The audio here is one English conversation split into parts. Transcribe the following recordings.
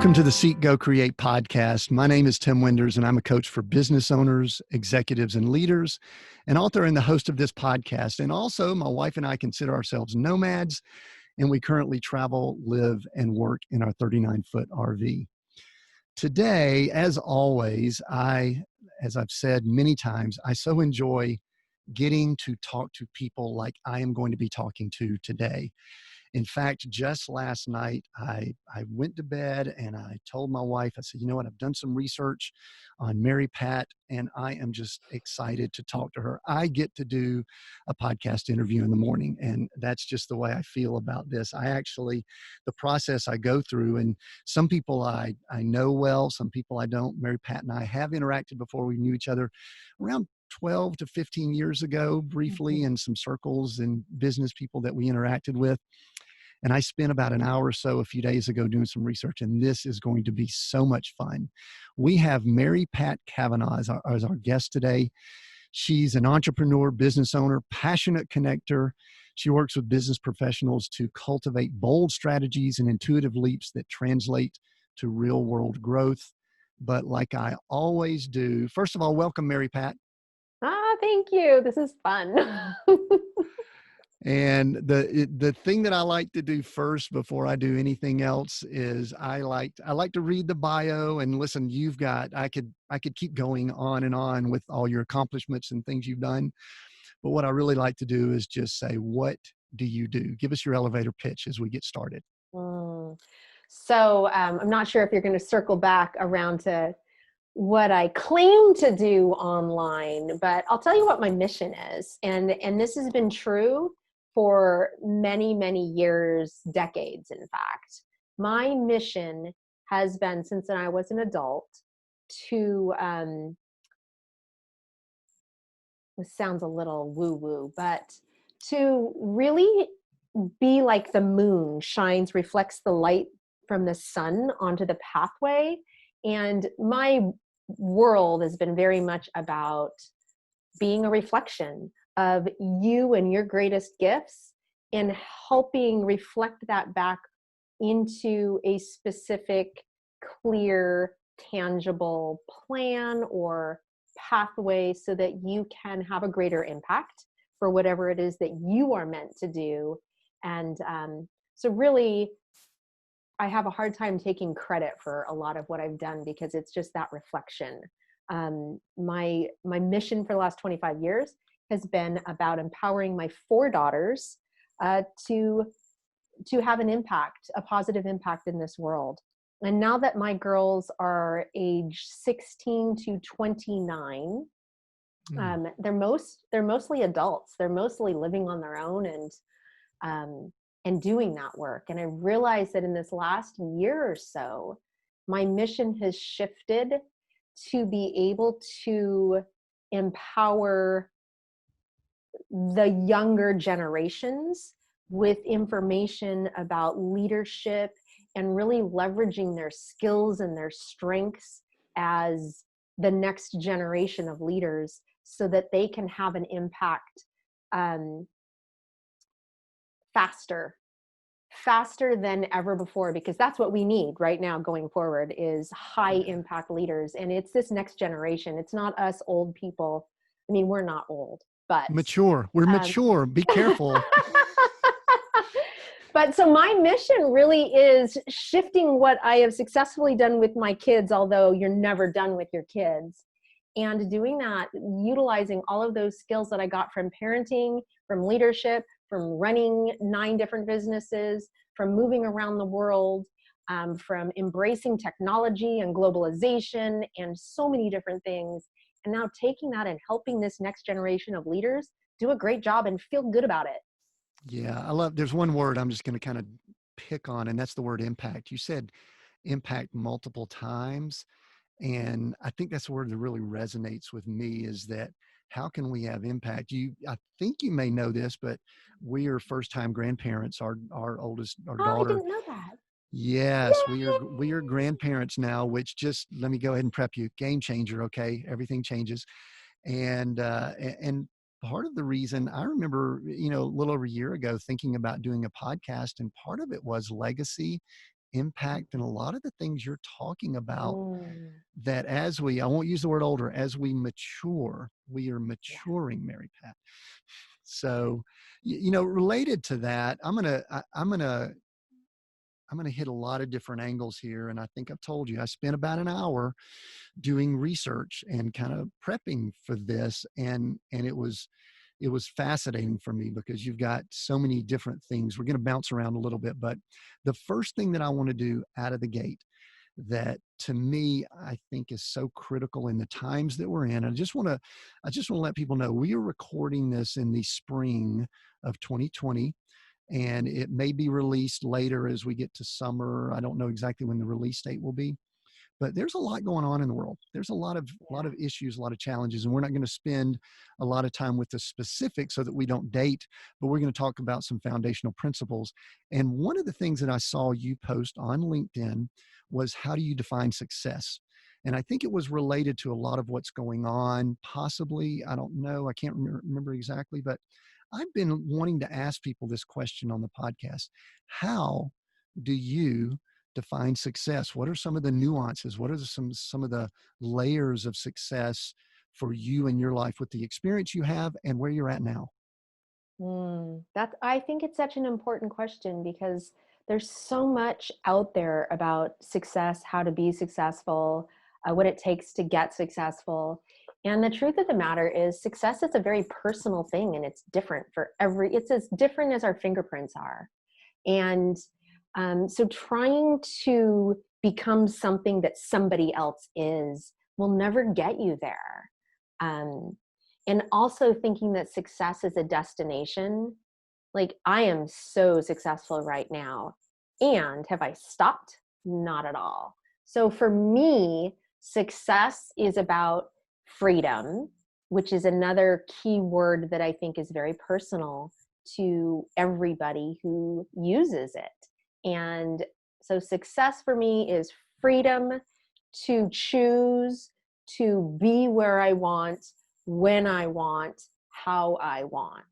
Welcome to the Seek, Go, Create podcast. My name is Tim Winders, and I'm a coach for business owners, executives, and leaders, an author and the host of this podcast. And also, my wife and I consider ourselves nomads, and we currently travel, live, and work in our 39-foot RV. Today, as always, as I've said many times, I so enjoy getting to talk to people like I am going to be talking to today. In fact, just last night, I went to bed and I told my wife, I said, you know what, I've done some research on MaryPat and I am just excited to talk to her. I get to do a podcast interview in the morning, and that's just the way I feel about this. The process I go through, and some people I know well, some people I don't. MaryPat and I have interacted before we knew each other around 12 to 15 years ago, briefly, in some circles and business people that we interacted with. And I spent about an hour or so a few days ago doing some research, and this is going to be so much fun. We have MaryPat Kavanagh as our guest today. She's an entrepreneur, business owner, passionate connector. She works with business professionals to cultivate bold strategies and intuitive leaps that translate to real world growth. But like I always do, first of all, welcome, MaryPat. Thank you. This is fun. And the thing that I like to do first before I do anything else is I like to read the bio and listen. I could keep going on and on with all your accomplishments and things you've done, but what I really like to do is just say, what do you do? Give us your elevator pitch as we get started. So I'm not sure if you're going to circle back around to what I claim to do online, but I'll tell you what my mission is. And this has been true for many, many years, decades, in fact. My mission has been, since I was an adult, to, this sounds a little woo-woo, but to really be like the moon shines, reflects the light from the sun onto the pathway. And my world has been very much about being a reflection of you and your greatest gifts, and helping reflect that back into a specific, clear, tangible plan or pathway so that you can have a greater impact for whatever it is that you are meant to do. And so really, I have a hard time taking credit for a lot of what I've done because it's just that reflection. My mission for the last 25 years has been about empowering my 4 daughters to have an impact, a positive impact in this world. And now that my girls are age 16 to 29, they're mostly adults. They're mostly living on their own and doing that work. And I realized that in this last year or so, my mission has shifted to be able to empower the younger generations with information about leadership and really leveraging their skills and their strengths as the next generation of leaders so that they can have an impact faster than ever before, because that's what we need right now going forward is high impact leaders. And it's this next generation. It's not us old people. I mean, we're not old, but mature. We're mature. Be careful. But so my mission really is shifting what I have successfully done with my kids, although you're never done with your kids. And doing that, utilizing all of those skills that I got from parenting, from leadership, from running 9 different businesses, from moving around the world, from embracing technology and globalization and so many different things. And now taking that and helping this next generation of leaders do a great job and feel good about it. Yeah, there's one word I'm just going to kind of pick on, and that's the word impact. You said impact multiple times. And I think that's the word that really resonates with me is that how can we have impact? I think you may know this, but we are first-time grandparents. Our daughter. I didn't know that. Yes, Yay! we are grandparents now, which just, let me go ahead and prep you, game changer. Okay. Everything changes. And part of the reason I remember, a little over a year ago thinking about doing a podcast, and part of it was legacy impact in a lot of the things you're talking about, Mm, that I won't use the word older, as we mature, we are yeah. maturing, Mary Pat. So, related to that, I'm gonna hit a lot of different angles here. And I think I've told you, I spent about an hour doing research and kind of prepping for this. And it was fascinating for me because you've got so many different things. We're going to bounce around a little bit, but the first thing that I want to do out of the gate, that to me I think is so critical in the times that we're in. I just want to let people know we are recording this in the spring of 2020, and it may be released later as we get to summer. I don't know exactly when the release date will be, but there's a lot going on in the world. There's a lot of issues, a lot of challenges, and we're not going to spend a lot of time with the specifics so that we don't date, but we're going to talk about some foundational principles. And one of the things that I saw you post on LinkedIn was, how do you define success? And I think it was related to a lot of what's going on, possibly. I don't know. I can't remember exactly, but I've been wanting to ask people this question on the podcast. How do you define success? What are some of the nuances? What are some of the layers of success for you in your life with the experience you have and where you're at now? I think it's such an important question because there's so much out there about success, how to be successful, what it takes to get successful. And the truth of the matter is, success is a very personal thing, and it's different it's as different as our fingerprints are. And so trying to become something that somebody else is will never get you there. Um, and also thinking that success is a destination. Like, I am so successful right now. And have I stopped? Not at all. So for me, success is about freedom, which is another key word that I think is very personal to everybody who uses it. And so success for me is freedom to choose to be where I want, when I want, how I want.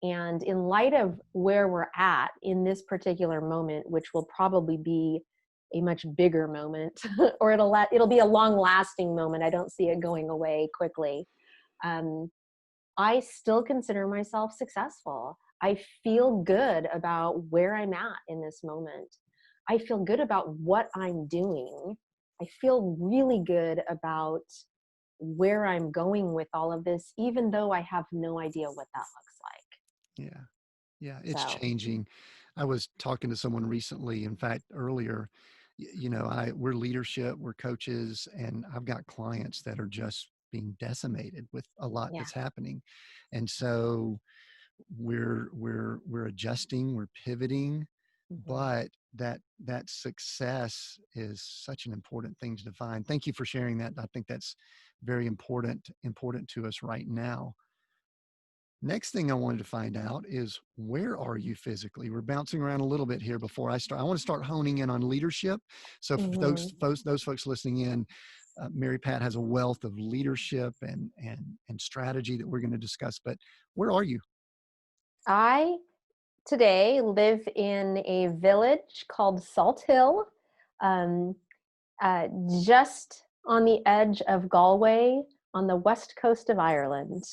And in light of where we're at in this particular moment, which will probably be a much bigger moment, or it'll be a long lasting moment. I don't see it going away quickly. I still consider myself successful. I feel good about where I'm at in this moment. I feel good about what I'm doing. I feel really good about where I'm going with all of this, even though I have no idea what that looks like. Yeah. Yeah. It's So, changing. I was talking to someone recently, in fact, earlier, we're leadership, we're coaches, and I've got clients that are just being decimated with a lot yeah. that's happening. And so we're adjusting, we're pivoting, Mhm. but that success is such an important thing to define. Thank you for sharing that. I think that's very important to us right now. Next thing I wanted to find out is, where are you physically? We're bouncing around a little bit here before I start. I want to start honing in on leadership. So for Mhm. those folks listening in, Mary Pat has a wealth of leadership and strategy that we're going to discuss. But where are you? I today live in a village called Salt Hill, um, uh, just on the edge of Galway on the west coast of Ireland.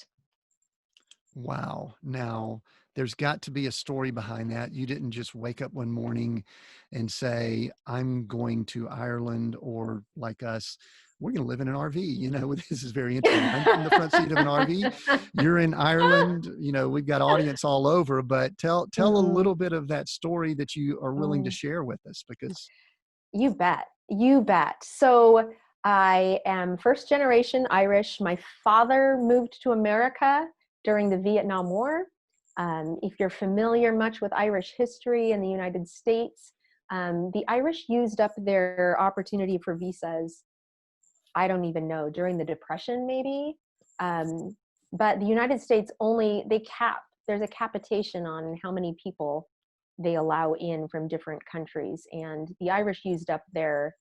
Wow. Now, there's got to be a story behind that. You didn't just wake up one morning and say, I'm going to Ireland, or like us, we're going to live in an RV. This is very interesting. I'm in the front seat of an RV. You're in Ireland. We've got audience all over, but tell a Mm, little bit of that story that you are willing to mm. share with us, because You bet. You bet. So I am first generation Irish. My father moved to America during the Vietnam War. If you're familiar much with Irish history in the United States, the Irish used up their opportunity for visas, I don't even know, during the Depression, maybe. Um, but the United States there's a capitation on how many people they allow in from different countries. And the Irish used up their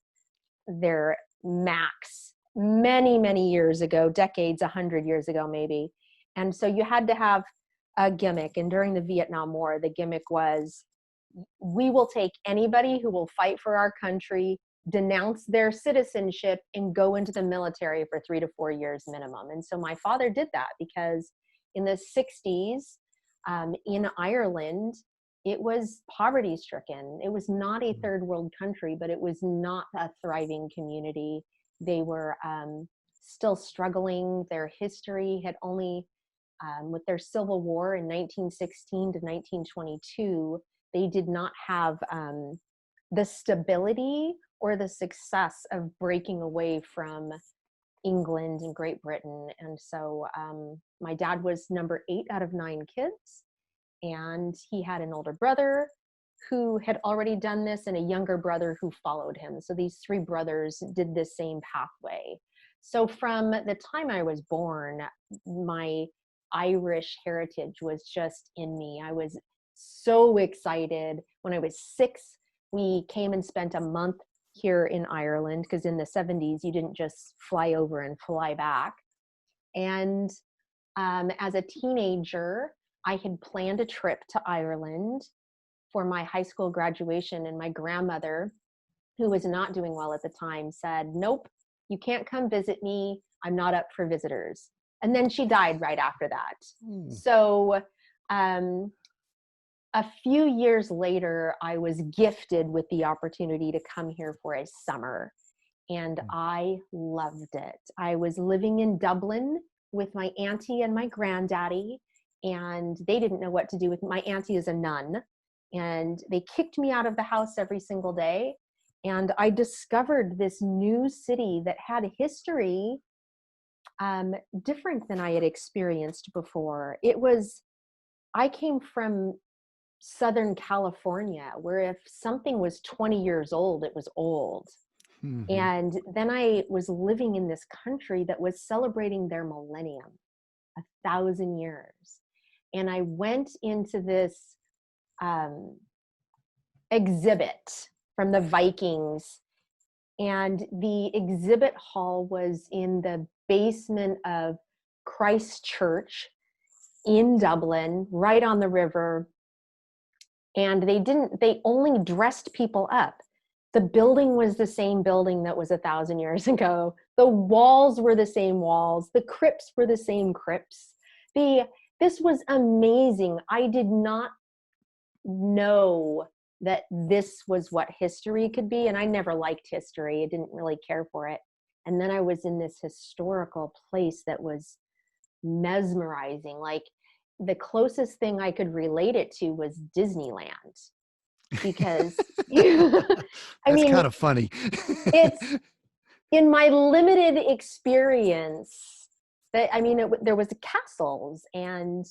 max many, many years ago, decades, 100 years ago, maybe. And so you had to have a gimmick. And during the Vietnam War, the gimmick was we will take anybody who will fight for our country, denounce their citizenship, and go into the military for 3 to 4 years minimum. And so my father did that because in the 60s in Ireland, it was poverty stricken. It was not a third world country, but it was not a thriving community. They were still struggling. Their history had only, with their civil war in 1916 to 1922, they did not have the stability or the success of breaking away from England and Great Britain. And so my dad was number 8 out of 9 kids. And he had an older brother who had already done this and a younger brother who followed him. So these 3 brothers did this same pathway. So from the time I was born, my Irish heritage was just in me. I was so excited. When I was 6, we came and spent a month here in Ireland, because in the 70s, you didn't just fly over and fly back. And as a teenager, I had planned a trip to Ireland for my high school graduation, and my grandmother, who was not doing well at the time, said, "Nope, you can't come visit me. I'm not up for visitors." And then she died right after that. So a few years later, I was gifted with the opportunity to come here for a summer, and I loved it. I was living in Dublin with my auntie and my granddaddy, and they didn't know what to do with me. My auntie is a nun, and they kicked me out of the house every single day. And I discovered this new city that had a history different than I had experienced before. I came from Southern California, where if something was 20 years old, it was old. Mm-hmm. And then I was living in this country that was celebrating their millennium, 1,000 years. And I went into this exhibit from the Vikings, and the exhibit hall was in the basement of Christ Church in Dublin, right on the river. And they only dressed people up. The building was the same building that was 1,000 years ago. The walls were the same walls. The crypts were the same crypts. This was amazing. I did not know that this was what history could be. And I never liked history. I didn't really care for it. And then I was in this historical place that was mesmerizing. Like, the closest thing I could relate it to was Disneyland. Because I mean, kind of funny. It's in my limited experience that, I mean, there was castles, and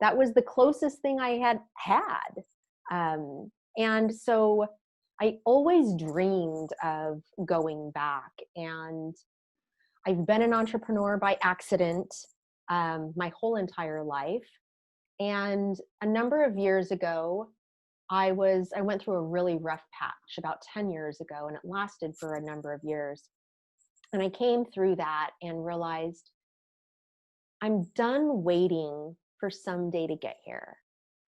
that was the closest thing I had. And so I always dreamed of going back, and I've been an entrepreneur by accident my whole entire life. And a number of years ago, I went through a really rough patch about 10 years ago, and it lasted for a number of years. And I came through that and realized I'm done waiting for someday to get here.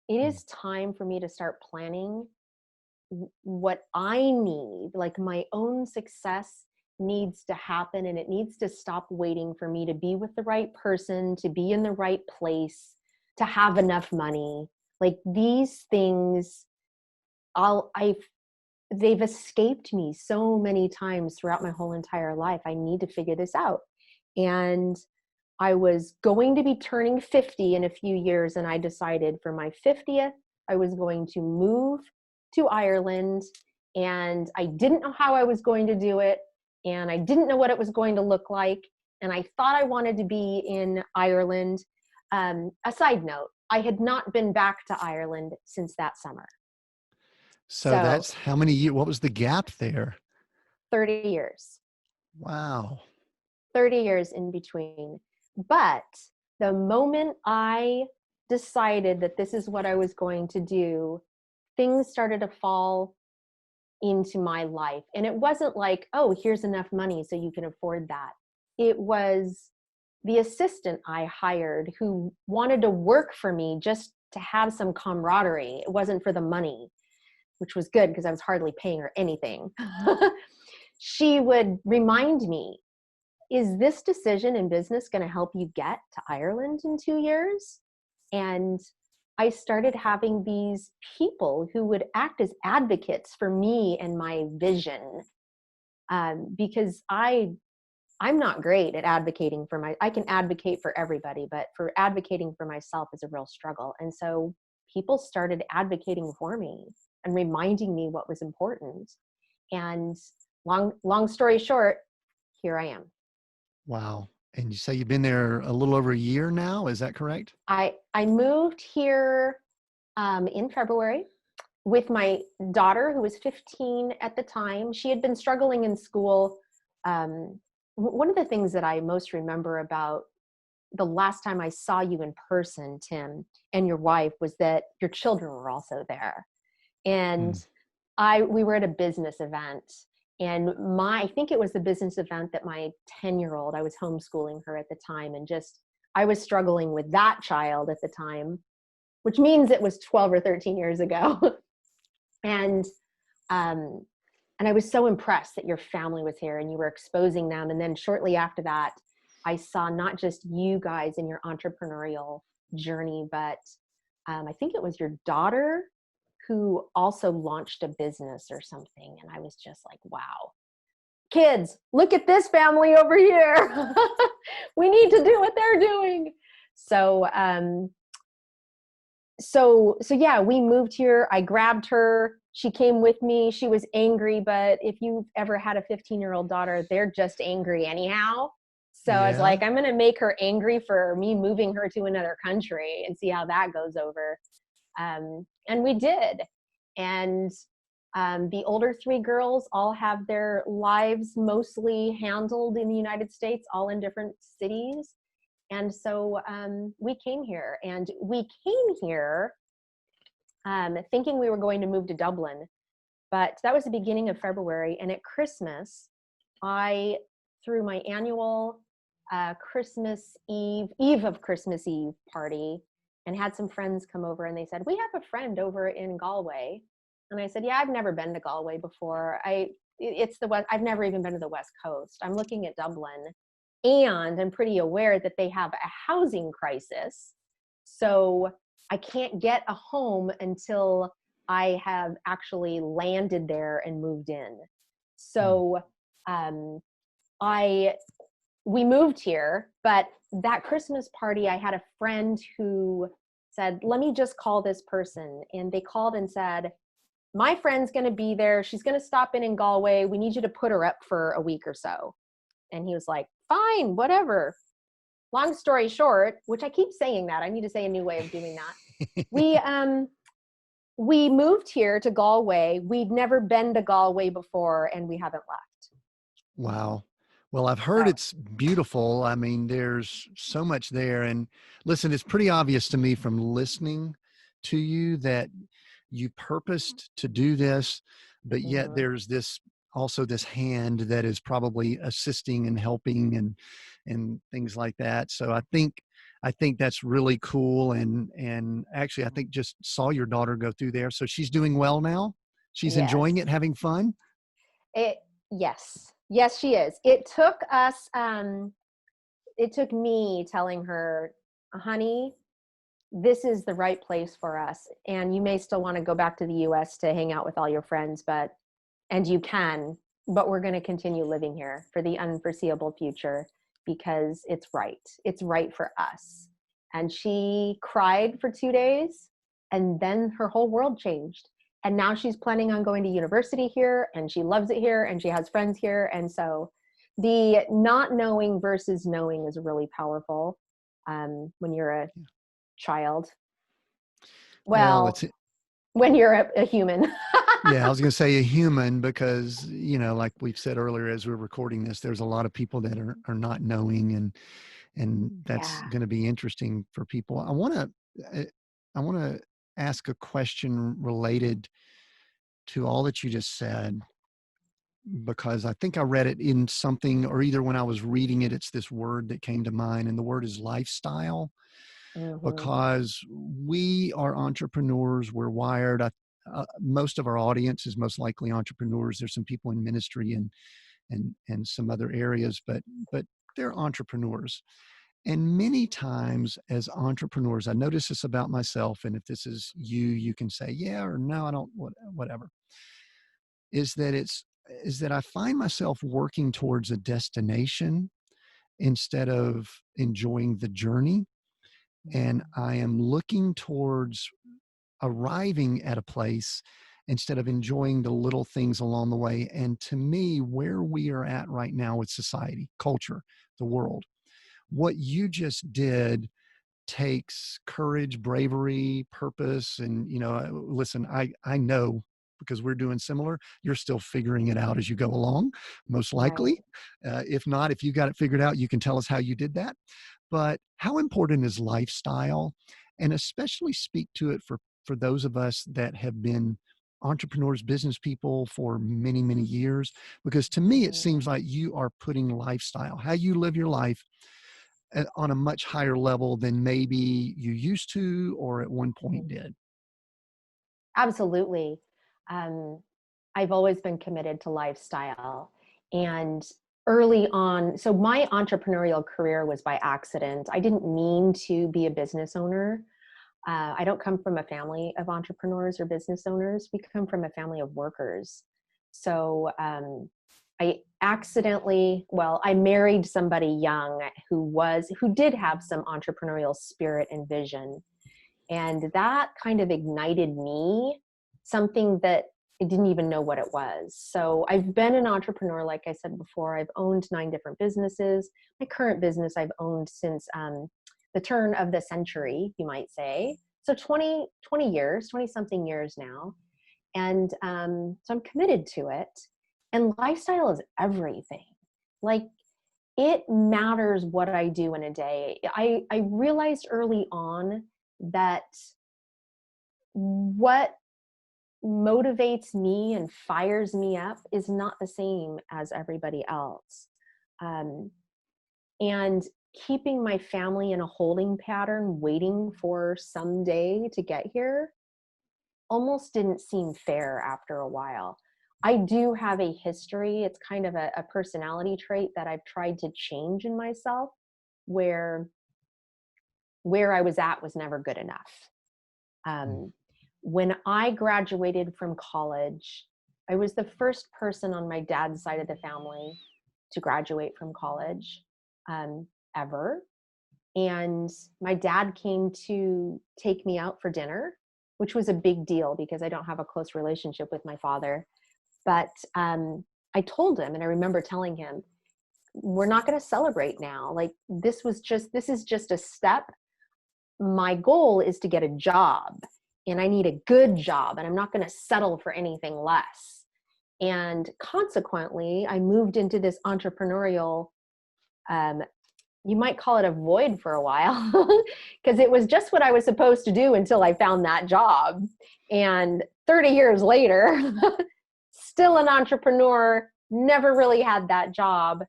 It is time for me to start planning what I need. Like, my own success needs to happen, and it needs to stop waiting for me to be with the right person, to be in the right place, to have enough money. Like, these things, they've escaped me so many times throughout my whole entire life. I need to figure this out. And I was going to be turning 50 in a few years, and I decided for my 50th, I was going to move to Ireland, and I didn't know how I was going to do it, and I didn't know what it was going to look like, and I thought I wanted to be in Ireland. A side note, I had not been back to Ireland since that summer. So that's how many years? What was the gap there? 30 years. Wow. 30 years in between. But the moment I decided that this is what I was going to do, things started to fall into my life. And it wasn't like, oh, here's enough money so you can afford that. It was the assistant I hired who wanted to work for me just to have some camaraderie. It wasn't for the money. which was good because I was hardly paying her anything, she would remind me, is this decision in business going to help you get to Ireland in 2 years? And I started having these people who would act as advocates for me and my vision, because I'm not great at advocating for I can advocate for everybody, but for advocating for myself is a real struggle. And so people started advocating for me and reminding me what was important. And long story short, here I am. Wow. And you say you've been there a little over a year now. Is that correct? I moved here in February with my daughter, who was 15 at the time. She had been struggling in school. One of the things that I most remember about the last time I saw you in person, Tim, and your wife, was that your children were also there. And we were at a business event, and I think it was the business event that my 10-year-old, I was homeschooling her at the time, and I was struggling with that child at the time, which means it was 12 or 13 years ago. And I was so impressed that your family was here and you were exposing them. And then shortly after that, I saw not just you guys in your entrepreneurial journey, but I think it was your daughter who also launched a business or something. And I was just like, wow, kids, look at this family over here. We need to do what they're doing. So yeah, we moved here. I grabbed her. She came with me. She was angry, but if you've ever had a 15-year-old daughter, they're just angry anyhow. So I was like, I'm going to make her angry for me moving her to another country and see how that goes over. And we did. And the older 3 girls all have their lives mostly handled in the United States, all in different cities. And so we came here, and we came here thinking we were going to move to Dublin, but that was the beginning of February. And at Christmas, I threw my annual Christmas Eve of Christmas Eve party, and had some friends come over, and they said, we have a friend over in Galway. And I said, yeah, I've never been to Galway before. It's the West. I've never even been to the West Coast. I'm looking at Dublin, and I'm pretty aware that they have a housing crisis. So I can't get a home until I have actually landed there and moved in. So we moved here, but that Christmas party, I had a friend who said, let me just call this person. And they called and said, my friend's going to be there. She's going to stop in Galway. We need you to put her up for a week or so. And he was like, fine, whatever. Long story short, which I keep saying that, I need to say a new way of doing that. We moved here to Galway. We'd never been to Galway before, and we haven't left. Wow. Well, I've heard it's beautiful. I mean, there's so much there. And listen, it's pretty obvious to me from listening to you that you purposed to do this, but yet there's also this hand that is probably assisting and helping and things like that. So I think that's really cool. And actually, I think just saw your daughter go through there. So she's doing well now. She's enjoying it, having fun. Yes, she is. It took us, it took me telling her, honey, this is the right place for us. And you may still want to go back to the US to hang out with all your friends, and you can, but we're going to continue living here for the unforeseeable future because it's right. It's right for us. And she cried for 2 days, and then her whole world changed. And now she's planning on going to university here, and she loves it here, and she has friends here. And so the not knowing versus knowing is really powerful when you're a child. Well, when you're a human. Yeah, I was going to say a human because, like we've said earlier, as we're recording this, there's a lot of people that are not knowing, and that's going to be interesting for people. I want to ask a question related to all that you just said, because I think I read it in something, or either when I was reading it, it's this word that came to mind, and the word is lifestyle. Because we are entrepreneurs, we're wired. most of our audience is most likely entrepreneurs. There's some people in ministry and some other areas, but they're entrepreneurs. And many times as entrepreneurs, I notice this about myself, and if this is you, you can say, yeah or no, I don't, whatever, is that I find myself working towards a destination instead of enjoying the journey. And I am looking towards arriving at a place instead of enjoying the little things along the way. And to me, where we are at right now with society, culture, the world, what you just did takes courage, bravery, purpose. And, listen, I know, because we're doing similar, you're still figuring it out as you go along, most Right. likely. If not, if you got it figured out, you can tell us how you did that. But how important is lifestyle? And especially speak to it for those of us that have been entrepreneurs, business people for many, many years, because to me, it Mhm. seems like you are putting lifestyle, how you live your life, on a much higher level than maybe you used to or at one point Mhm. did. Absolutely. Um, I've always been committed to lifestyle. And early on, so my entrepreneurial career was by accident. I didn't mean to be a business owner. I don't come from a family of entrepreneurs or business owners. We come from a family of workers. So I married somebody young who did have some entrepreneurial spirit and vision. And that kind of ignited me, something that I didn't even know what it was. So I've been an entrepreneur, like I said before. I've owned 9 different businesses. My current business I've owned since the turn of the century, you might say. So 20 years, 20 something years now. And so I'm committed to it. And lifestyle is everything. Like, it matters what I do in a day. I realized early on that what motivates me and fires me up is not the same as everybody else. Um, and keeping my family in a holding pattern, waiting for someday to get here, almost didn't seem fair after a while. I do have a history. It's kind of a personality trait that I've tried to change in myself, where I was at was never good enough. Mm. Um, when I graduated from college, I was the first person on my dad's side of the family to graduate from college, ever. And my dad came to take me out for dinner, which was a big deal because I don't have a close relationship with my father. But I told him, and I remember telling him, we're not going to celebrate now. Like, this is just a step. My goal is to get a job, and I need a good job, and I'm not going to settle for anything less. And consequently, I moved into this entrepreneurial, you might call it a void for a while, because it was just what I was supposed to do until I found that job. And 30 years later, still an entrepreneur, never really had that job.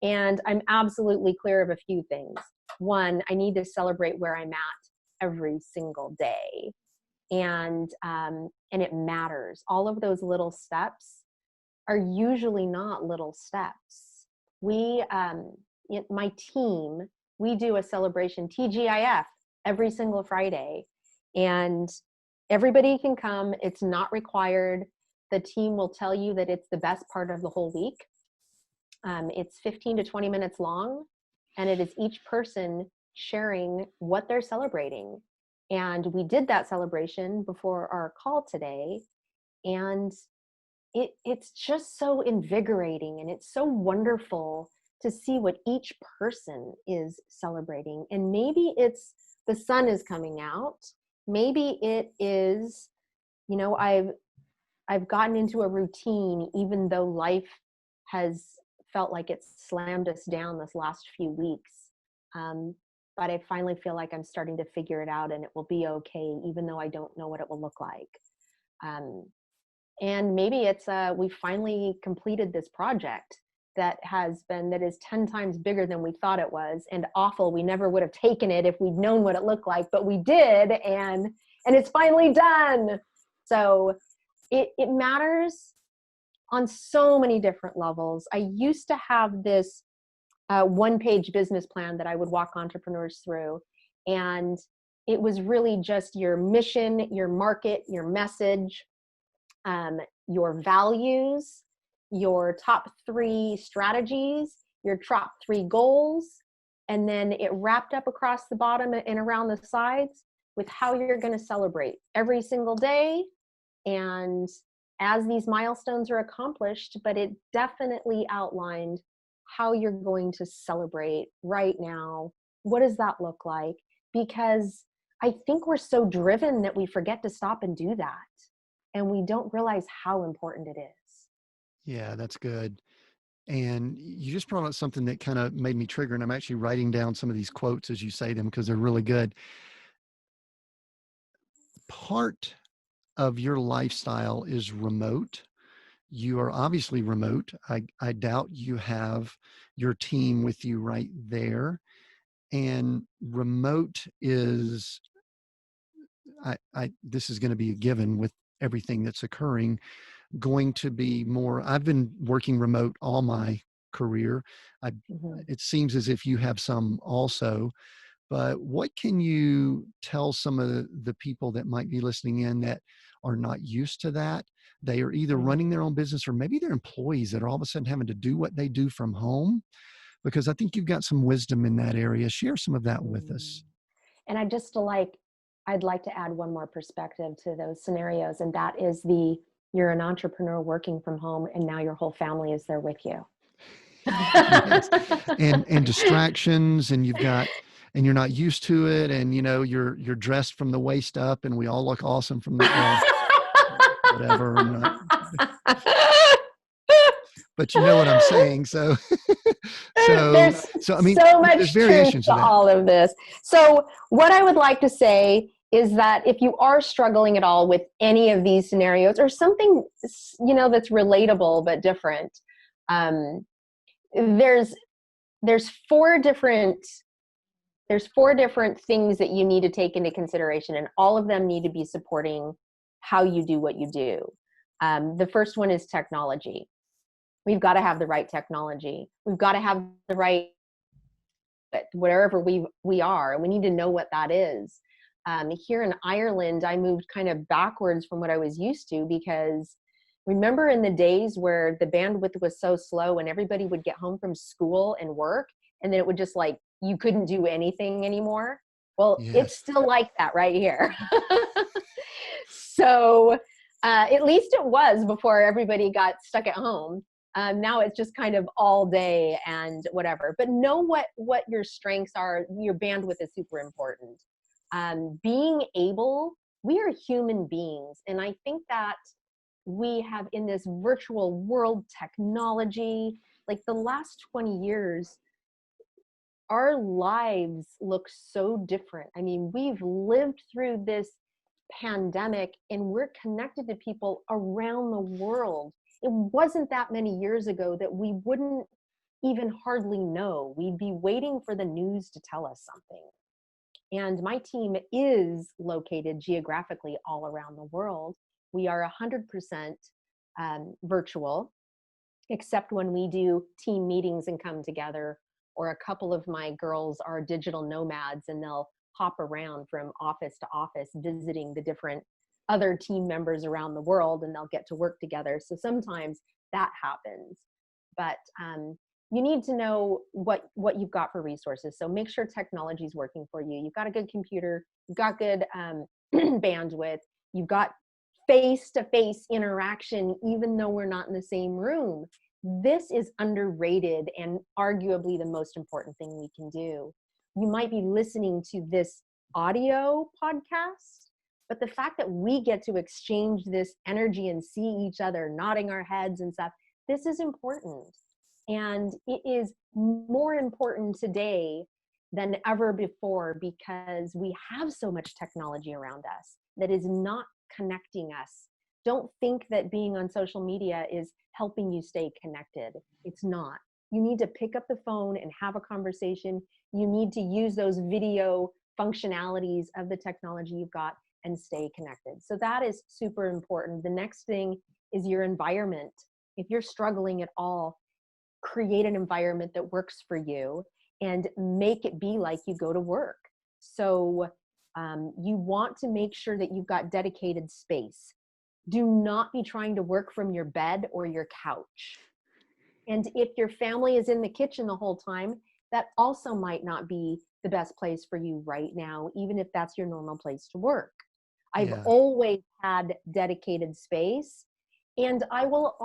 And I'm absolutely clear of a few things. One, I need to celebrate where I'm at every single day. And it matters. All of those little steps are usually not little steps. My team, we do a celebration, TGIF, every single Friday. And everybody can come. It's not required. The team will tell you that it's the best part of the whole week. It's 15 to 20 minutes long, and it is each person sharing what they're celebrating. And we did that celebration before our call today. And it's just so invigorating, and it's so wonderful to see what each person is celebrating. And maybe it's the sun is coming out. Maybe it is, I've gotten into a routine, even though life has felt like it's slammed us down this last few weeks. Um, but I finally feel like I'm starting to figure it out, and it will be okay, even though I don't know what it will look like. Um, and maybe it's we finally completed this project that is 10 times bigger than we thought it was, and awful. We never would have taken it if we'd known what it looked like, but we did, and it's finally done. So it matters on so many different levels. I used to have this one-page business plan that I would walk entrepreneurs through. And it was really just your mission, your market, your message, your values, your top 3 strategies, your top 3 goals, and then it wrapped up across the bottom and around the sides with how you're going to celebrate every single day and as these milestones are accomplished. But it definitely outlined how you're going to celebrate right now. What does that look like? Because I think we're so driven that we forget to stop and do that. And we don't realize how important it is. Yeah, that's good. And you just brought up something that kind of made me trigger. And I'm actually writing down some of these quotes as you say them because they're really good. Part of your lifestyle is remote. You are obviously remote. I doubt you have your team with you right there. And remote is, this is going to be a given with everything that's occurring, going to be more. I've been working remote all my career. It seems as if you have some also. But what can you tell some of the people that might be listening in that are not used to that? They are either running their own business or maybe they're employees that are all of a sudden having to do what they do from home, because I think you've got some wisdom in that area. Share some of that with us. And I'd like to add one more perspective to those scenarios. And that is you're an entrepreneur working from home and now your whole family is there with you. Yes. And distractions, and you're not used to it, and you're dressed from the waist up, and we all look awesome from the whatever. But you know what I'm saying. So there's I mean, so much there's truth variations to of that. all of this. So what I would like to say is that if you are struggling at all with any of these scenarios or something, that's relatable but different, there's 4 different things that you need to take into consideration, and all of them need to be supporting how you do what you do. The first one is technology. We've got to have the right technology. We've got to have the right, wherever we are, we need to know what that is. Here in Ireland, I moved kind of backwards from what I was used to, because remember in the days where the bandwidth was so slow and everybody would get home from school and work, and then it would just you couldn't do anything anymore? Well, Yes. It's still like that right here. So at least it was before everybody got stuck at home. Now it's just kind of all day and whatever. But know what your strengths are. Your bandwidth is super important. We are human beings. And I think that we have, in this virtual world, technology, like the last 20 years, our lives look so different. I mean, we've lived through this pandemic and we're connected to people around the world. It wasn't that many years ago that we wouldn't even hardly know. We'd be waiting for the news to tell us something. And my team is located geographically all around the world. We are 100% virtual, except when we do team meetings and come together, or a couple of my girls are digital nomads and they'll hop around from office to office visiting the different other team members around the world, and they'll get to work together. So sometimes that happens. But you need to know what you've got for resources. So make sure technology is working for you. You've got a good computer, you've got good bandwidth, you've got face-to-face interaction, even though we're not in the same room. This is underrated and arguably the most important thing we can do. You might be listening to this audio podcast, but the fact that we get to exchange this energy and see each other nodding our heads and stuff, this is important. And it is more important today than ever before, because we have so much technology around us that is not connecting us. Don't think that being on social media is helping you stay connected. It's not. You need to pick up the phone and have a conversation. You need to use those video functionalities of the technology you've got and stay connected. So that is super important. The next thing is your environment. If you're struggling at all, create an environment that works for you and make it be like you go to work. So you want to make sure that you've got dedicated space. Do not be trying to work from your bed or your couch. And if your family is in the kitchen the whole time, that also might not be the best place for you right now, even if that's your normal place to work. I've Yeah. always had dedicated space. And I will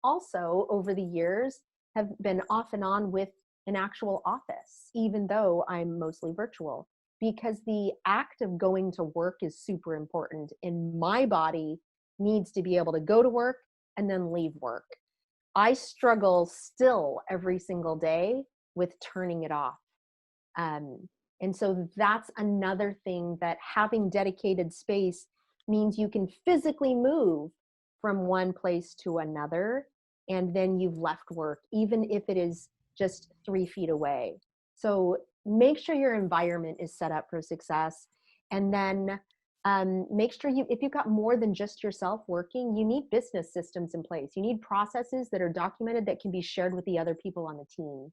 also over the years have been off and on with an actual office, even though I'm mostly virtual, because the act of going to work is super important. And my body needs to be able to go to work and then leave work. I struggle still every single day with turning it off. And so that's another thing, that having dedicated space means you can physically move from one place to another, and then you've left work, even if it is just 3 feet away. So make sure your environment is set up for success. And then make sure if you've got more than just yourself working, you need business systems in place. You need processes that are documented that can be shared with the other people on the team.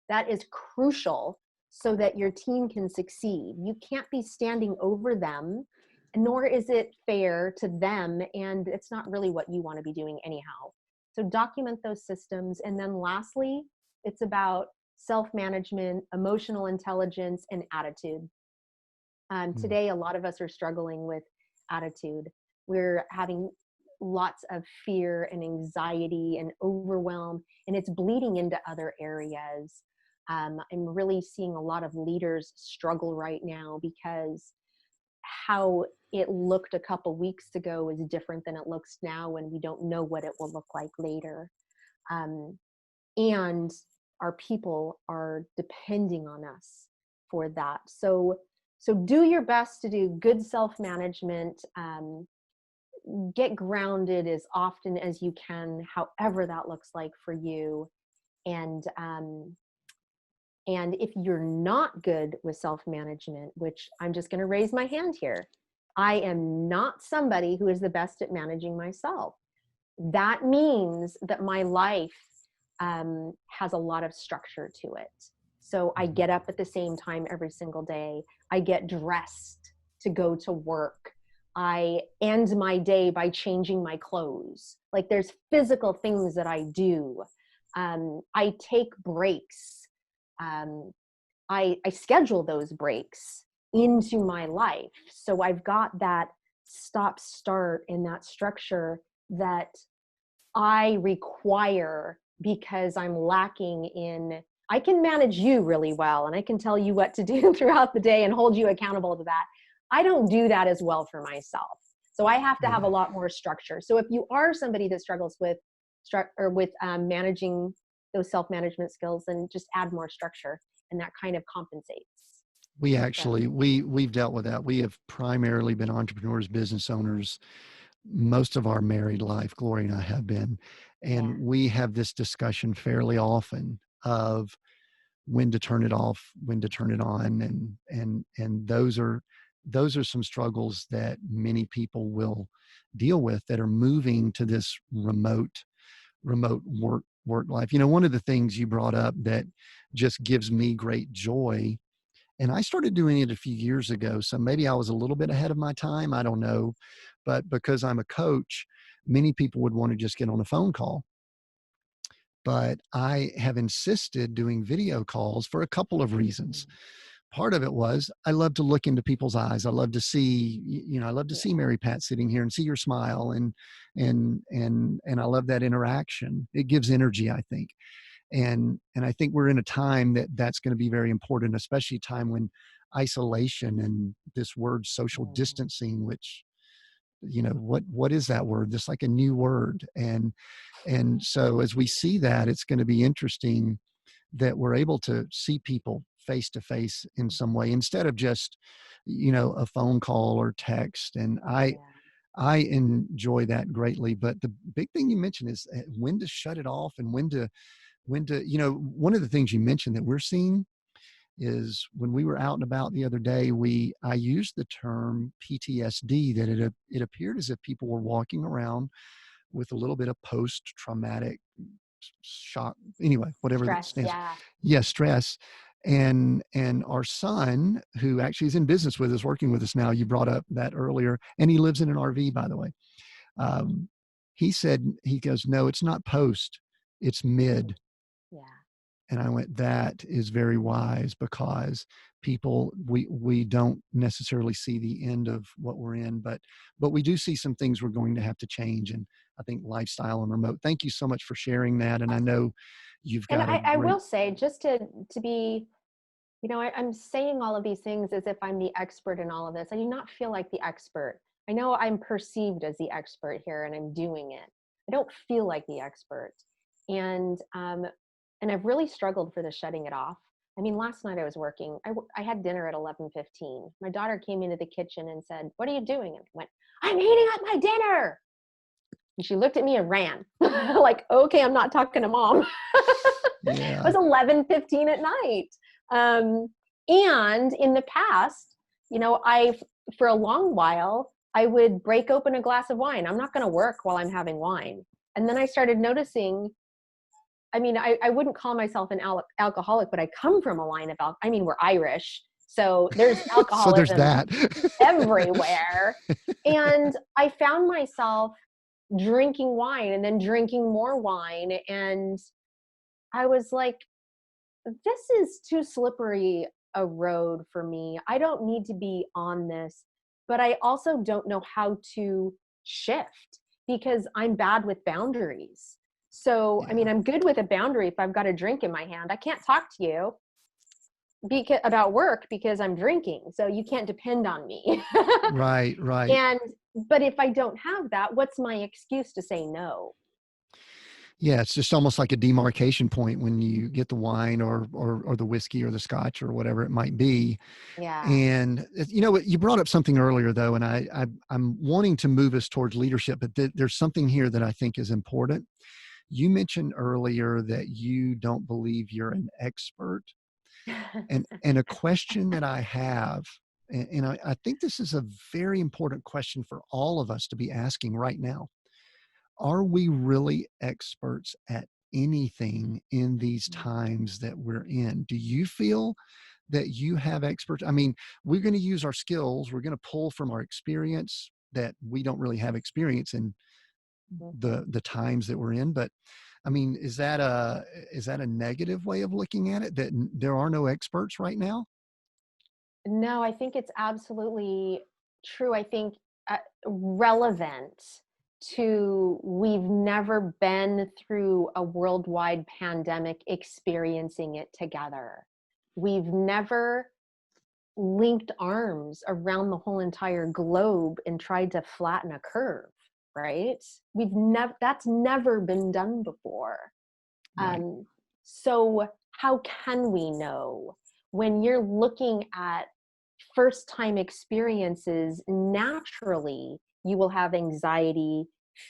That is crucial so that your team can succeed. You can't be standing over them, nor is it fair to them, and it's not really what you want to be doing anyhow. So document those systems. And then lastly, it's about self-management, emotional intelligence, and attitude. Today, a lot of us are struggling with attitude. We're having lots of fear and anxiety and overwhelm, and it's bleeding into other areas. I'm really seeing a lot of leaders struggle right now because how it looked a couple weeks ago is different than it looks now, and we don't know what it will look like later. And our people are depending on us for that. So do your best to do good self-management. Get grounded as often as you can, however that looks like for you. And if you're not good with self-management, which I'm just going to raise my hand here, I am not somebody who is the best at managing myself. That means that my life has a lot of structure to it. So I get up at the same time every single day. I get dressed to go to work. I end my day by changing my clothes. Like, there's physical things that I do. I take breaks. I schedule those breaks into my life. So I've got that stop start and that structure that I require, because I'm lacking in, I can manage you really well and I can tell you what to do throughout the day and hold you accountable to that. I don't do that as well for myself. So I have to have a lot more structure. So if you are somebody that struggles with managing those self-management skills, then just add more structure, and that kind of compensates. We've dealt with that. We have primarily been entrepreneurs, business owners, most of our married life. Gloria and I have been, and we have this discussion fairly often of when to turn it off, when to turn it on, and those are some struggles that many people will deal with that are moving to this remote work life. You know, one of the things you brought up that just gives me great joy, and I started doing it a few years ago, so maybe I was a little bit ahead of my time, I don't know, but because I'm a coach, many people would want to just get on a phone call. But I have insisted doing video calls for a couple of reasons. Part of it was I love to look into people's eyes. I love to see, I love to see MaryPat sitting here and see your smile, and I love that interaction. It gives energy, I think. And I think we're in a time that's going to be very important, especially a time when isolation and this word social distancing, which, what is that word? It's like a new word. And so as we see that, it's going to be interesting that we're able to see people face to face in some way instead of just, a phone call or text. And I enjoy that greatly. But the big thing you mentioned is when to shut it off and when to, one of the things you mentioned that we're seeing is when we were out and about the other day, I used the term PTSD, that it appeared as if people were walking around with a little bit of post-traumatic shock, anyway, whatever that Stress, stands. yeah. Yeah, stress. And our son, who actually is in business with us, working with us now, you brought up that earlier, and he lives in an RV, by the way. He goes, no, it's not post, it's mid. Yeah. And I went, that is very wise, because people, we don't necessarily see the end of what we're in, but we do see some things we're going to have to change. And I think lifestyle and remote. Thank you so much for sharing that. And I know you've And got a I great. will say, just to be, I'm saying all of these things as if I'm the expert in all of this. I do not feel like the expert. I know I'm perceived as the expert here and I'm doing it. I don't feel like the expert. And I've really struggled for the shutting it off. I mean, last night I was working. I had dinner at 11:15. My daughter came into the kitchen and said, "What are you doing?" And I went, "I'm heating up my dinner." And she looked at me and ran. Like, okay, I'm not talking to mom. Yeah. It was 11:15 at night. And in the past, for a long while, I would break open a glass of wine. I'm not going to work while I'm having wine. And then I started noticing, I wouldn't call myself an alcoholic, but I come from a line of we're Irish. So there's alcoholism So there's that everywhere. And I found myself drinking wine and then drinking more wine. And I was like, this is too slippery a road for me. I don't need to be on this, but I also don't know how to shift because I'm bad with boundaries. So, Yeah. I'm good with a boundary if I've got a drink in my hand. I can't talk to you about work because I'm drinking. So you can't depend on me. Right. But if I don't have that, what's my excuse to say no? Yeah, it's just almost like a demarcation point when you get the wine or the whiskey or the scotch or whatever it might be. Yeah. And you brought up something earlier though, and I'm wanting to move us towards leadership, but there's something here that I think is important. You mentioned earlier that you don't believe you're an expert, and a question that I have, and I think this is a very important question for all of us to be asking right now. Are we really experts at anything in these times that we're in? Do you feel that you have experts? I mean, we're going to use our skills. We're going to pull from our experience that we don't really have experience in the times that we're in. But I mean, is that a negative way of looking at it, that there are no experts right now? No, I think it's absolutely true. I think relevant to, we've never been through a worldwide pandemic experiencing it together. We've never linked arms around the whole entire globe and tried to flatten a curve, right? That's never been done before. Right. So how can we know? When you're looking at first time experiences, naturally you will have anxiety,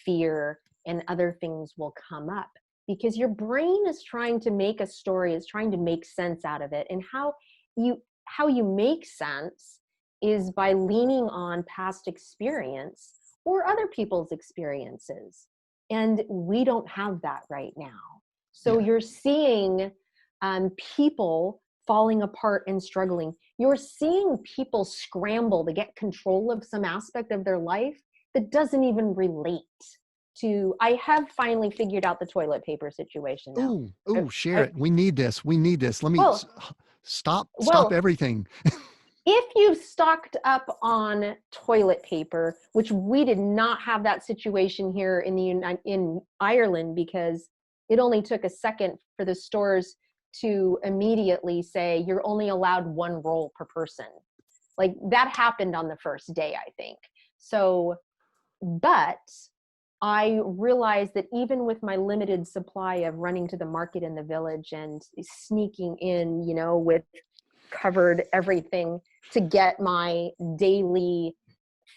fear, and other things will come up because your brain is trying to make a story, is trying to make sense out of it. And how you make sense is by leaning on past experience or other people's experiences. And we don't have that right now. So Yeah. you're seeing people falling apart and struggling. You're seeing people scramble to get control of some aspect of their life that doesn't even relate to. I have finally figured out the toilet paper situation now. Oh, share it. We need this. We need this. Let me Well, stop well, everything. if you've stocked up on toilet paper, which we did not have that situation here in Ireland, because it only took a second for the stores to immediately say you're only allowed one roll per person. Like that happened on the first day, I think. So, but I realized that even with my limited supply of running to the market in the village and sneaking in, with covered everything to get my daily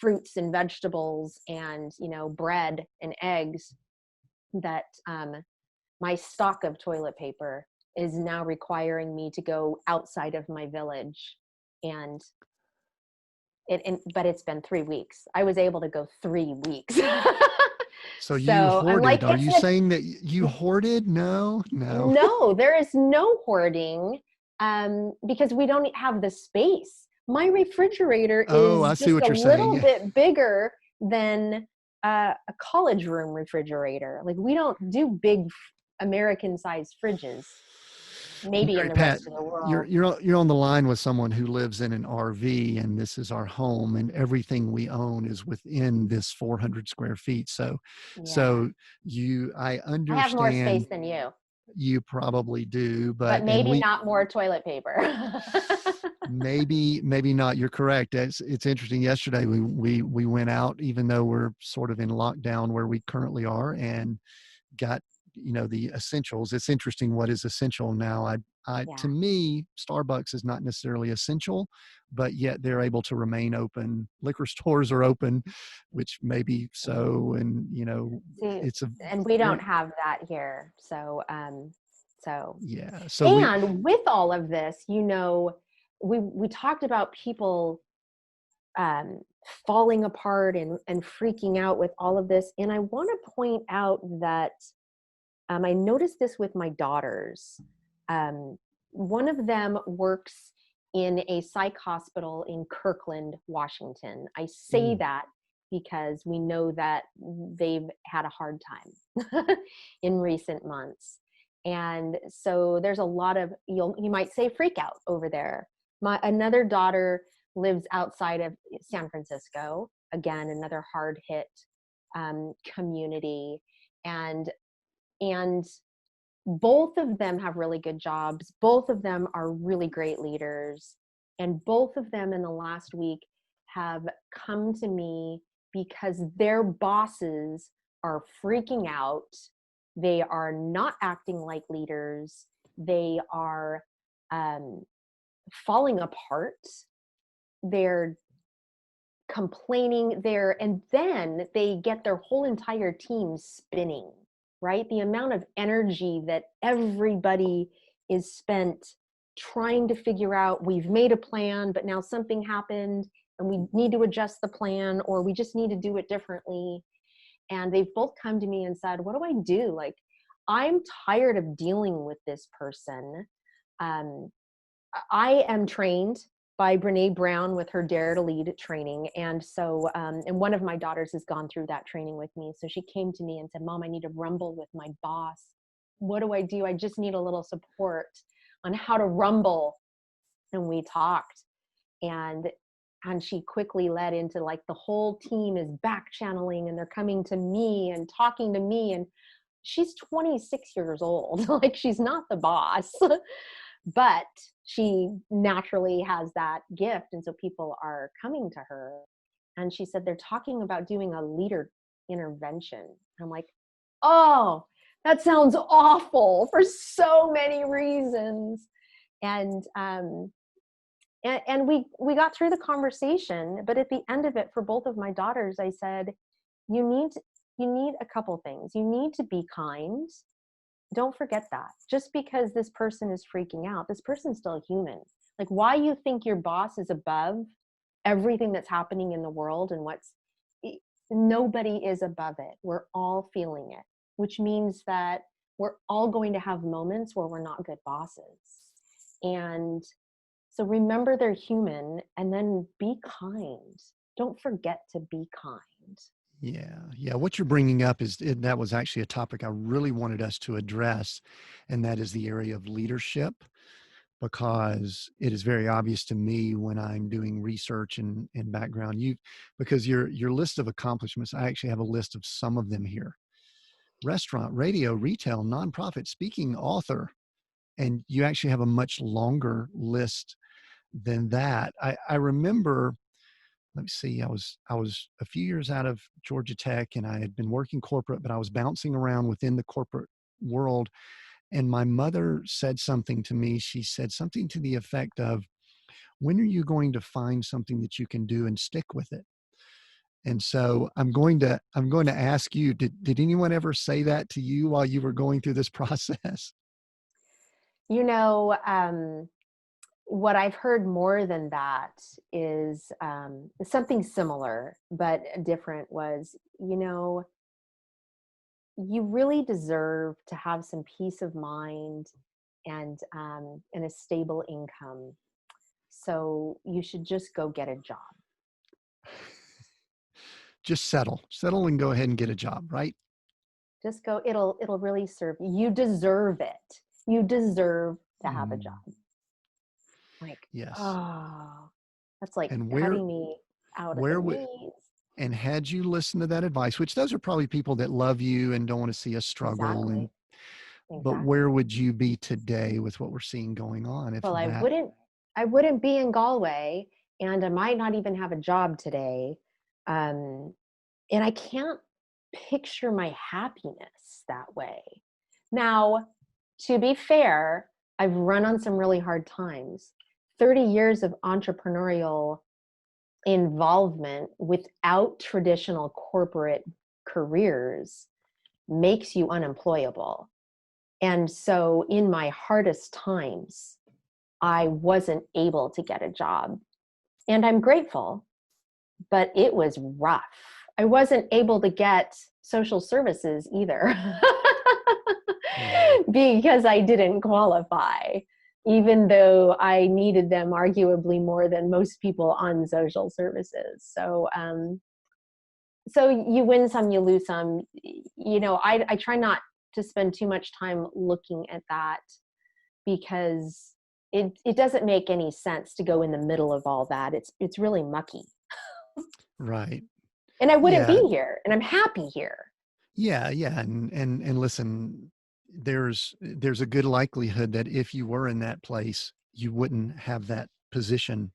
fruits and vegetables and, bread and eggs, that my stock of toilet paper is now requiring me to go outside of my village. And but it's been 3 weeks. I was able to go 3 weeks. So you So I'm like, hoarded. Are you saying that you hoarded? No, no. no, there is no hoarding, because we don't have the space. My refrigerator Oh, is I see just what a you're saying. little Yeah. bit bigger than a college room refrigerator. Like, we don't do big American-sized fridges. Maybe in Mary the Pat, rest of the world. you're on the line with someone who lives in an RV, and this is our home, and everything we own is within this 400 square feet. So, Yeah, so I I have more space understand than you, you probably do, but and maybe not more toilet paper. maybe not. You're correct. It's interesting. Yesterday we went out, even though we're sort of in lockdown where we currently are, and got the essentials. It's interesting what is essential now. Yeah. To me, Starbucks is not necessarily essential, but yet they're able to remain open. Liquor stores are open, which maybe so, and See, it's a and we don't very, have that here. So yeah. So and with all of this, we talked about people um, falling apart and freaking out with all of this. And I want to point out that I noticed this with my daughters. One of them works in a psych hospital in Kirkland, Washington. I say mm, that because we know that they've had a hard time in recent months. And so there's a lot of, you might say, freak out over there. Another daughter lives outside of San Francisco, again, another hard hit community. And both of them have really good jobs. Both of them are really great leaders. And both of them in the last week have come to me because their bosses are freaking out. They are not acting like leaders. They are um, falling apart. They're complaining there, and then they get their whole entire team spinning, right? The amount of energy that everybody is spent trying to figure out, we've made a plan, but now something happened and we need to adjust the plan, or we just need to do it differently. And they've both come to me and said, what do I do? Like, I'm tired of dealing with this person. um, I am trained by Brene Brown with her Dare to Lead training. And so, and one of my daughters has gone through that training with me. So she came to me and said, Mom, I need to rumble with my boss. What do I do? I just need a little support on how to rumble. And we talked, and she quickly led into, like, the whole team is back channeling and they're coming to me and talking to me. And she's 26 years old. Like, she's not the boss. But she naturally has that gift, and so people are coming to her. And she said they're talking about doing a leader intervention. I'm like, oh, that sounds awful for so many reasons. And we got through the conversation, but at the end of it, for both of my daughters, I said, you need a couple things. You need to be kind. Don't forget that. Just because this person is freaking out, this person's still a human. Like, why you think your boss is above everything that's happening in the world and nobody is above it. We're all feeling it, which means that we're all going to have moments where we're not good bosses. And so remember they're human, and then be kind. Don't forget to be kind. yeah. What you're bringing up that was actually a topic I really wanted us to address, and that is the area of leadership, because it is very obvious to me when I'm doing research and background. Because your list of accomplishments, I actually have a list of some of them here: restaurant, radio, retail, nonprofit, speaking, author, and you actually have a much longer list than that. I remember. Let me see. I was a few years out of Georgia Tech, and I had been working corporate, but I was bouncing around within the corporate world. And my mother said something to me. She said something to the effect of, when are you going to find something that you can do and stick with it? And so I'm going to ask you, did anyone ever say that to you while you were going through this process? You know, what I've heard more than that is something similar but different was, you really deserve to have some peace of mind and a stable income. So you should just go get a job. Just settle and go ahead and get a job, right? Just go. It'll really serve you. You deserve it. You deserve to have a job. Like, Yes. oh, that's like And cutting me out at the where would, knees. and had you listened to that advice, which those are probably people that love you and don't want to see us struggle, and Exactly. but where Exactly. would you be today with what we're seeing going on if Well, that? I wouldn't be in Galway, and I might not even have a job today. Um, and I can't picture my happiness that way. Now, to be fair, I've run on some really hard times. 30 years of entrepreneurial involvement without traditional corporate careers makes you unemployable. And so, in my hardest times, I wasn't able to get a job. And I'm grateful, but it was rough. I wasn't able to get social services either Yeah. because I didn't qualify, even though I needed them arguably more than most people on social services. So you win some, you lose some. I try not to spend too much time looking at that because it doesn't make any sense to go in the middle of all that. It's really mucky. Right. And I wouldn't Yeah. be here, and I'm happy here. Yeah. And listen, there's a good likelihood that if you were in that place, you wouldn't have that position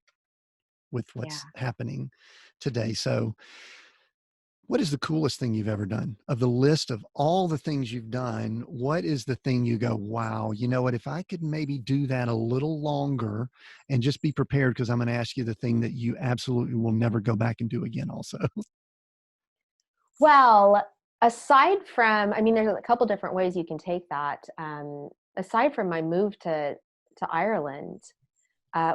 with Yeah. what's happening today. So, what is the coolest thing you've ever done? Of the list of all the things you've done, what is the thing you go, wow, you know what, if I could maybe do that a little longer and just be prepared, because I'm going to ask you the thing that you absolutely will never go back and do again also. Well, aside from, I mean, there's a couple different ways you can take that. Aside from my move to Ireland,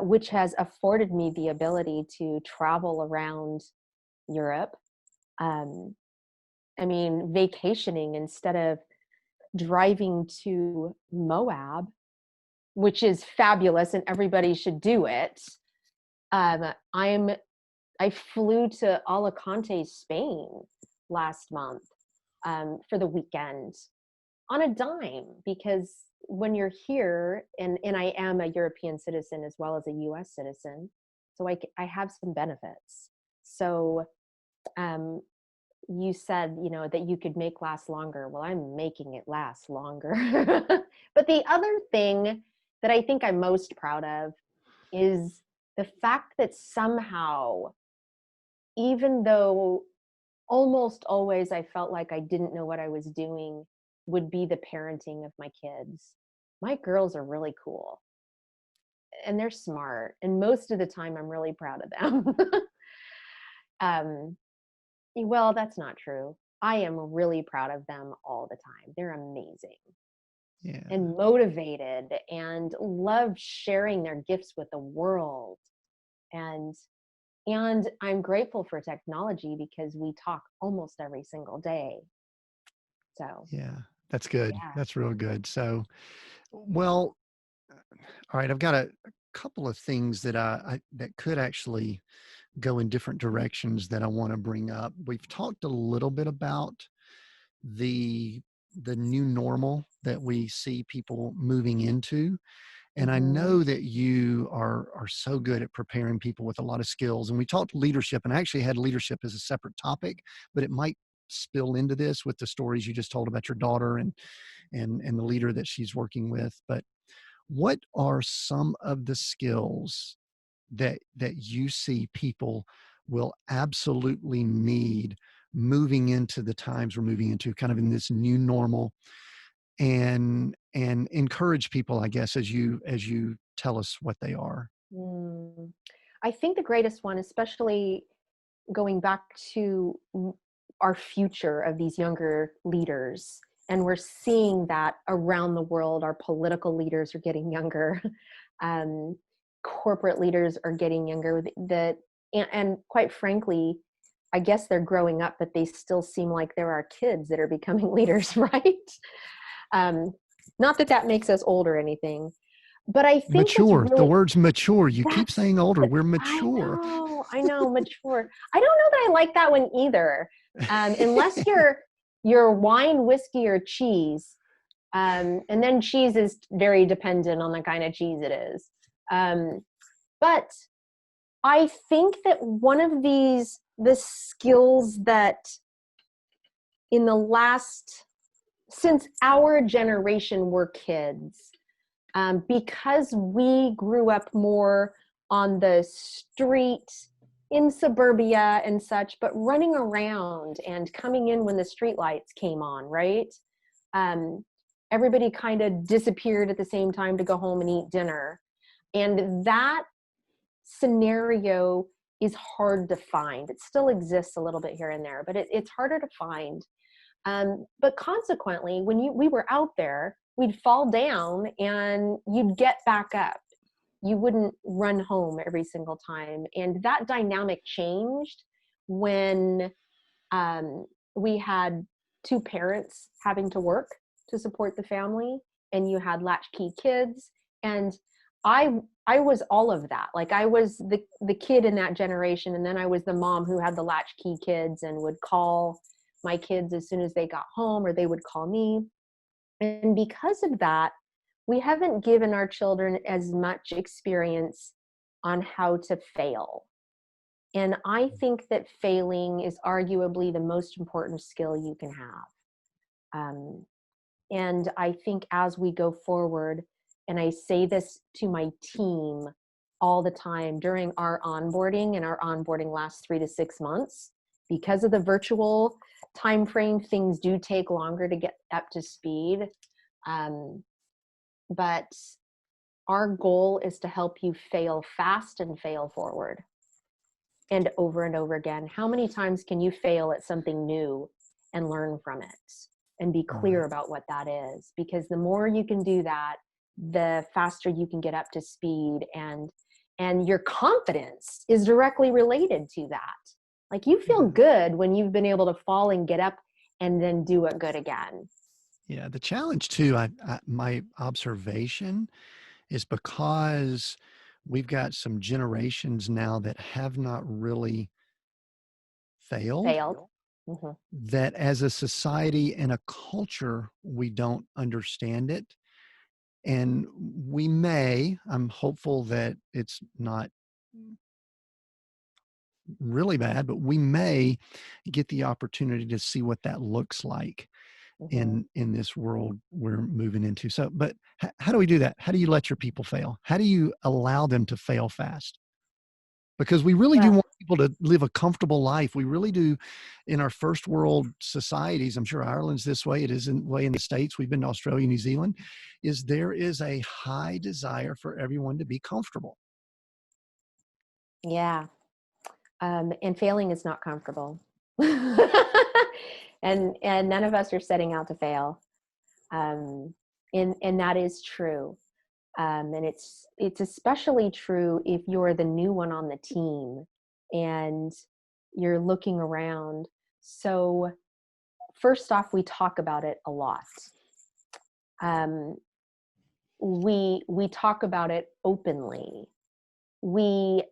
which has afforded me the ability to travel around Europe. Um, I mean, vacationing instead of driving to Moab, which is fabulous and everybody should do it. Um, I'm I flew to Alicante, Spain last month for the weekend on a dime because when you're here, and I am a European citizen as well as a US citizen, so I have some benefits. So um, you said, that you could make last longer. Well, I'm making it last longer. But the other thing that I think I'm most proud of is the fact that somehow, even though almost always I felt like I didn't know what I was doing, would be the parenting of my kids. My girls are really cool and they're smart. And most of the time, I'm really proud of them. um, well, that's not true. I am really proud of them all the time. They're amazing Yeah. and motivated and love sharing their gifts with the world. And I'm grateful for technology because we talk almost every single day. So, Yeah. That's good. yeah. That's real good. So, well, all right. I've got a couple of things that that could actually go in different directions that I want to bring up. We've talked a little bit about the the new normal that we see people moving into. And I Mhm. know that you are so good at preparing people with a lot of skills. And we talked leadership, and I actually had leadership as a separate topic, but it might spill into this with the stories you just told about your daughter and the leader that she's working with. But what are some of the skills that you see people will absolutely need moving into the times we're moving into, kind of in this new normal, and encourage people, I guess, as you tell us what they are? Mm. I think the greatest one, especially going back to our future of these younger leaders And we're seeing that around the world. Our political leaders are getting younger. Corporate leaders are getting younger. And quite frankly, I guess they're growing up, but they still seem like there are kids that are becoming leaders, right? Not that that makes us old or anything, but I think what's Mature. The really, word's mature. You keep that's, saying older. We're I mature. know, mature. I don't know that I like that one either. Unless you're wine, whiskey, or cheese. And then cheese is very dependent on the kind of cheese it is. But I think that one of the skills that in the last, since our generation were kids, because we grew up more on the street in suburbia and such, but running around and coming in when the street lights came on, right? Everybody kind of disappeared at the same time to go home and eat dinner. And that scenario is hard to find. It still exists a little bit here and there, but it's harder to find. But consequently, when we were out there, we'd fall down and you'd get back up. You wouldn't run home every single time. And that dynamic changed when we had two parents having to work to support the family, and you had latchkey kids. And I was all of that. Like I was the kid in that generation, and then I was the mom who had the latchkey kids and would call my kids as soon as they got home, or they would call me. And because of that, we haven't given our children as much experience on how to fail. And I think that failing is arguably the most important skill you can have. And I think as we go forward, and I say this to my team all the time during our onboarding, and our onboarding lasts 3 to 6 months, because of the virtual time frame, things do take longer to get up to speed. But our goal is to help you fail fast and fail forward, and over again. How many times can you fail at something new and learn from it and be clear about what that is? Because the more you can do that, the faster you can get up to speed, and your confidence is directly related to that. Like you feel good when you've been able to fall and get up and then do it good again. Yeah. The challenge too, my observation is because we've got some generations now that have not really failed, Mm-hmm. that as a society and a culture, we don't understand it. And I'm hopeful that it's not really bad, but we may get the opportunity to see what that looks like Mm-hmm. in this world we're moving into. So, but how do we do that? How do you let your people fail? How do you allow them to fail fast? Because we really do Well, want people to live a comfortable life. We really do in our first world societies. I'm sure Ireland's this way. It is in way in the States. We've been to Australia, New Zealand. There is a high desire for everyone to be comfortable. yeah. And failing is not comfortable. and none of us are setting out to fail. And that is true. And it's especially true if you're the new one on the team and you're looking around. So first off, we talk about it a lot. We talk about it openly. We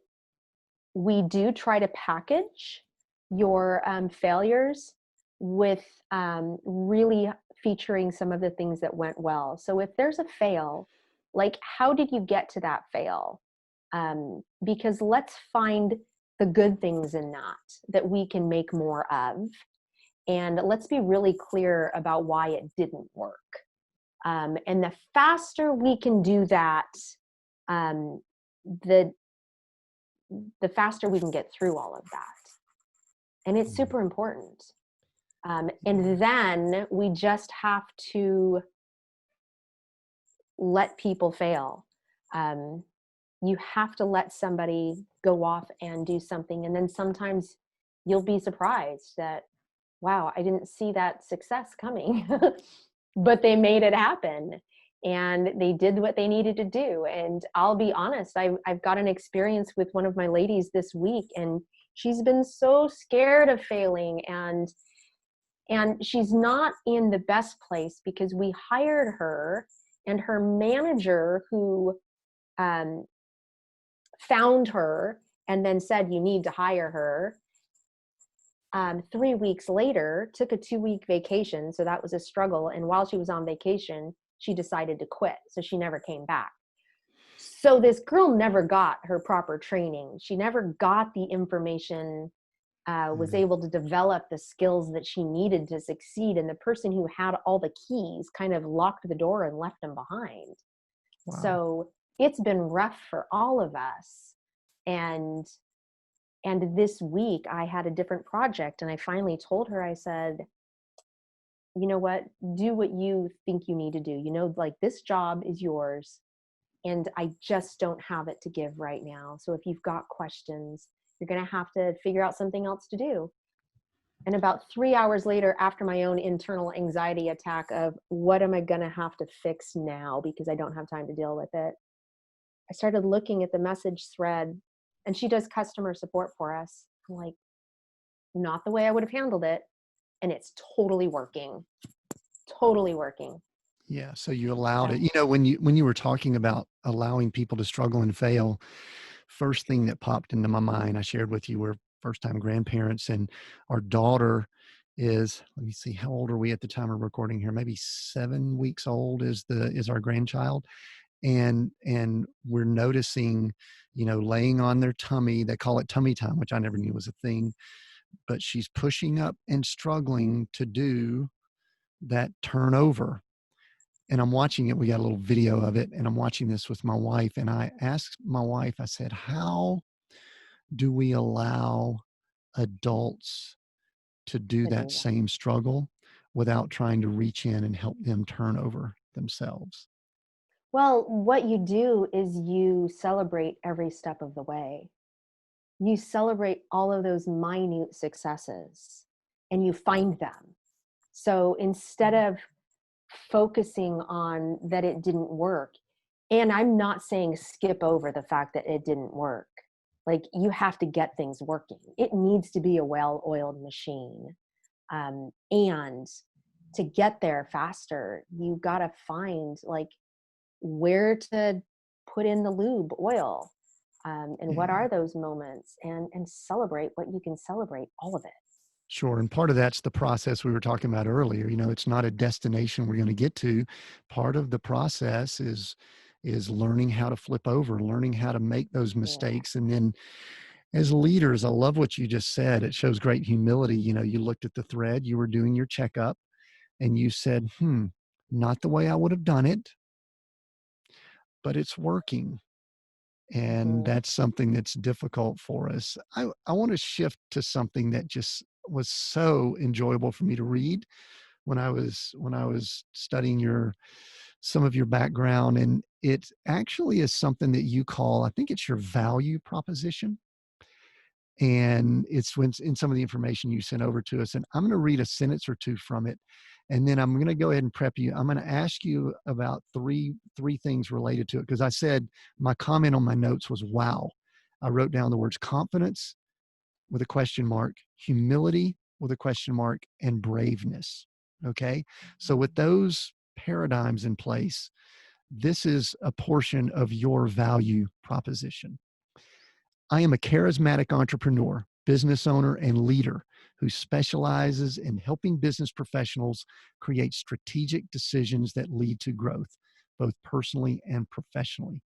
do try to package your failures with really featuring some of the things that went well. So if there's a fail, like how did you get to that fail? Because let's find the good things in that we can make more of. And let's be really clear about why it didn't work. And the faster we can do that, the faster we can get through all of that. And it's super important. And then we just have to let people fail. You have to let somebody go off and do something. And then sometimes you'll be surprised that, wow, I didn't see that success coming. but they made it happen. And they did what they needed to do. And I'll be honest, I've got an experience with one of my ladies this week, and she's been so scared of failing, and she's not in the best place because we hired her, and her manager, who found her and then said, you need to hire her, 3 weeks later took a 2-week vacation. So that was a struggle. And while she was on vacation, she decided to quit. So she never came back. So this girl never got her proper training. She never got the information, was able to develop the skills that she needed to succeed. And the person who had all the keys kind of locked the door and left them behind. Wow. So it's been rough for all of us. And this week I had a different project, and I finally told her, I said, you know what, do what you think you need to do. You know, like, this job is yours, and I just don't have it to give right now. So if you've got questions, you're going to have to figure out something else to do. And about 3 hours later, after my own internal anxiety attack of what am I going to have to fix now because I don't have time to deal with it, I started looking at the message thread, and she does customer support for us. I'm like, not the way I would have handled it. And it's totally working. Totally working. Yeah. So you allowed it. You know, when you were talking about allowing people to struggle and fail, first thing that popped into my mind, I shared with you, we're first time grandparents, and our daughter is, let me see, how old are we at the time of recording here? Maybe 7 weeks old is our grandchild. And we're noticing, you know, laying on their tummy, they call it tummy time, which I never knew was a thing, but she's pushing up and struggling to do that turnover. And I'm watching it. We got a little video of it, and I'm watching this with my wife. And I asked my wife, I said, how do we allow adults to do that same struggle without trying to reach in and help them turn over themselves? Well, what you do is you celebrate every step of the way. You celebrate all of those minute successes, and you find them. So instead of focusing on that it didn't work, and I'm not saying skip over the fact that it didn't work. Like, you have to get things working. It needs to be a well-oiled machine. And to get there faster, you got to find, like, where to put in the lube oil, and what are those moments, and celebrate what you can celebrate, all of it. Sure. And part of that's the process we were talking about earlier. You know, it's not a destination we're going to get to. Part of the process is learning how to flip over, learning how to make those mistakes. And then as leaders, I love what you just said. It shows great humility. You know, you looked at the thread, you were doing your checkup, and you said, not the way I would have done it, but it's working. And that's something that's difficult for us. I want to shift to something that just was so enjoyable for me to read when I was studying some of your background. And it actually is something that you call, I think it's your value proposition. And it's when in some of the information you sent over to us. And I'm going to read a sentence or two from it, and then I'm going to go ahead and prep you. I'm going to ask you about three things related to it, because I said my comment on my notes was, wow. I wrote down the words confidence with a question mark, humility with a question mark, and braveness. Okay. So with those paradigms in place, this is a portion of your value proposition. I am a charismatic entrepreneur, business owner, and leader who specializes in helping business professionals create strategic decisions that lead to growth, both personally and professionally.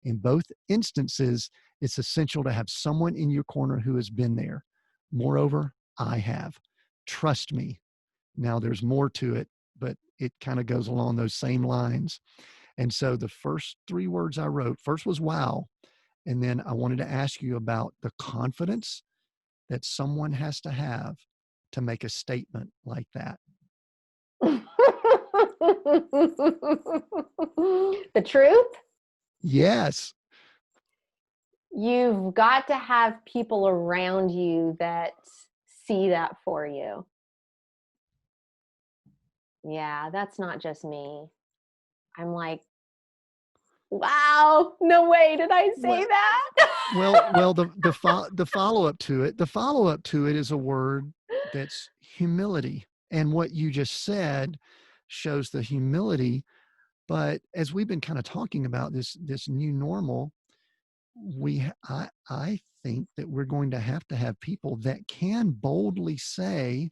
In both instances, it's essential to have someone in your corner who has been there. Moreover, I have. Trust me. Now, there's more to it, but it kind of goes along those same lines. And so the first 3 words I wrote, first was wow. And then I wanted to ask you about the confidence that someone has to have to make a statement like that. The truth? Yes. You've got to have people around you that see that for you. Yeah, that's not just me. I'm like, wow, no way did I say Well, that? the follow up to it is a word that's humility. And what you just said shows the humility. But as we've been kind of talking about this new normal, I think that we're going to have people that can boldly say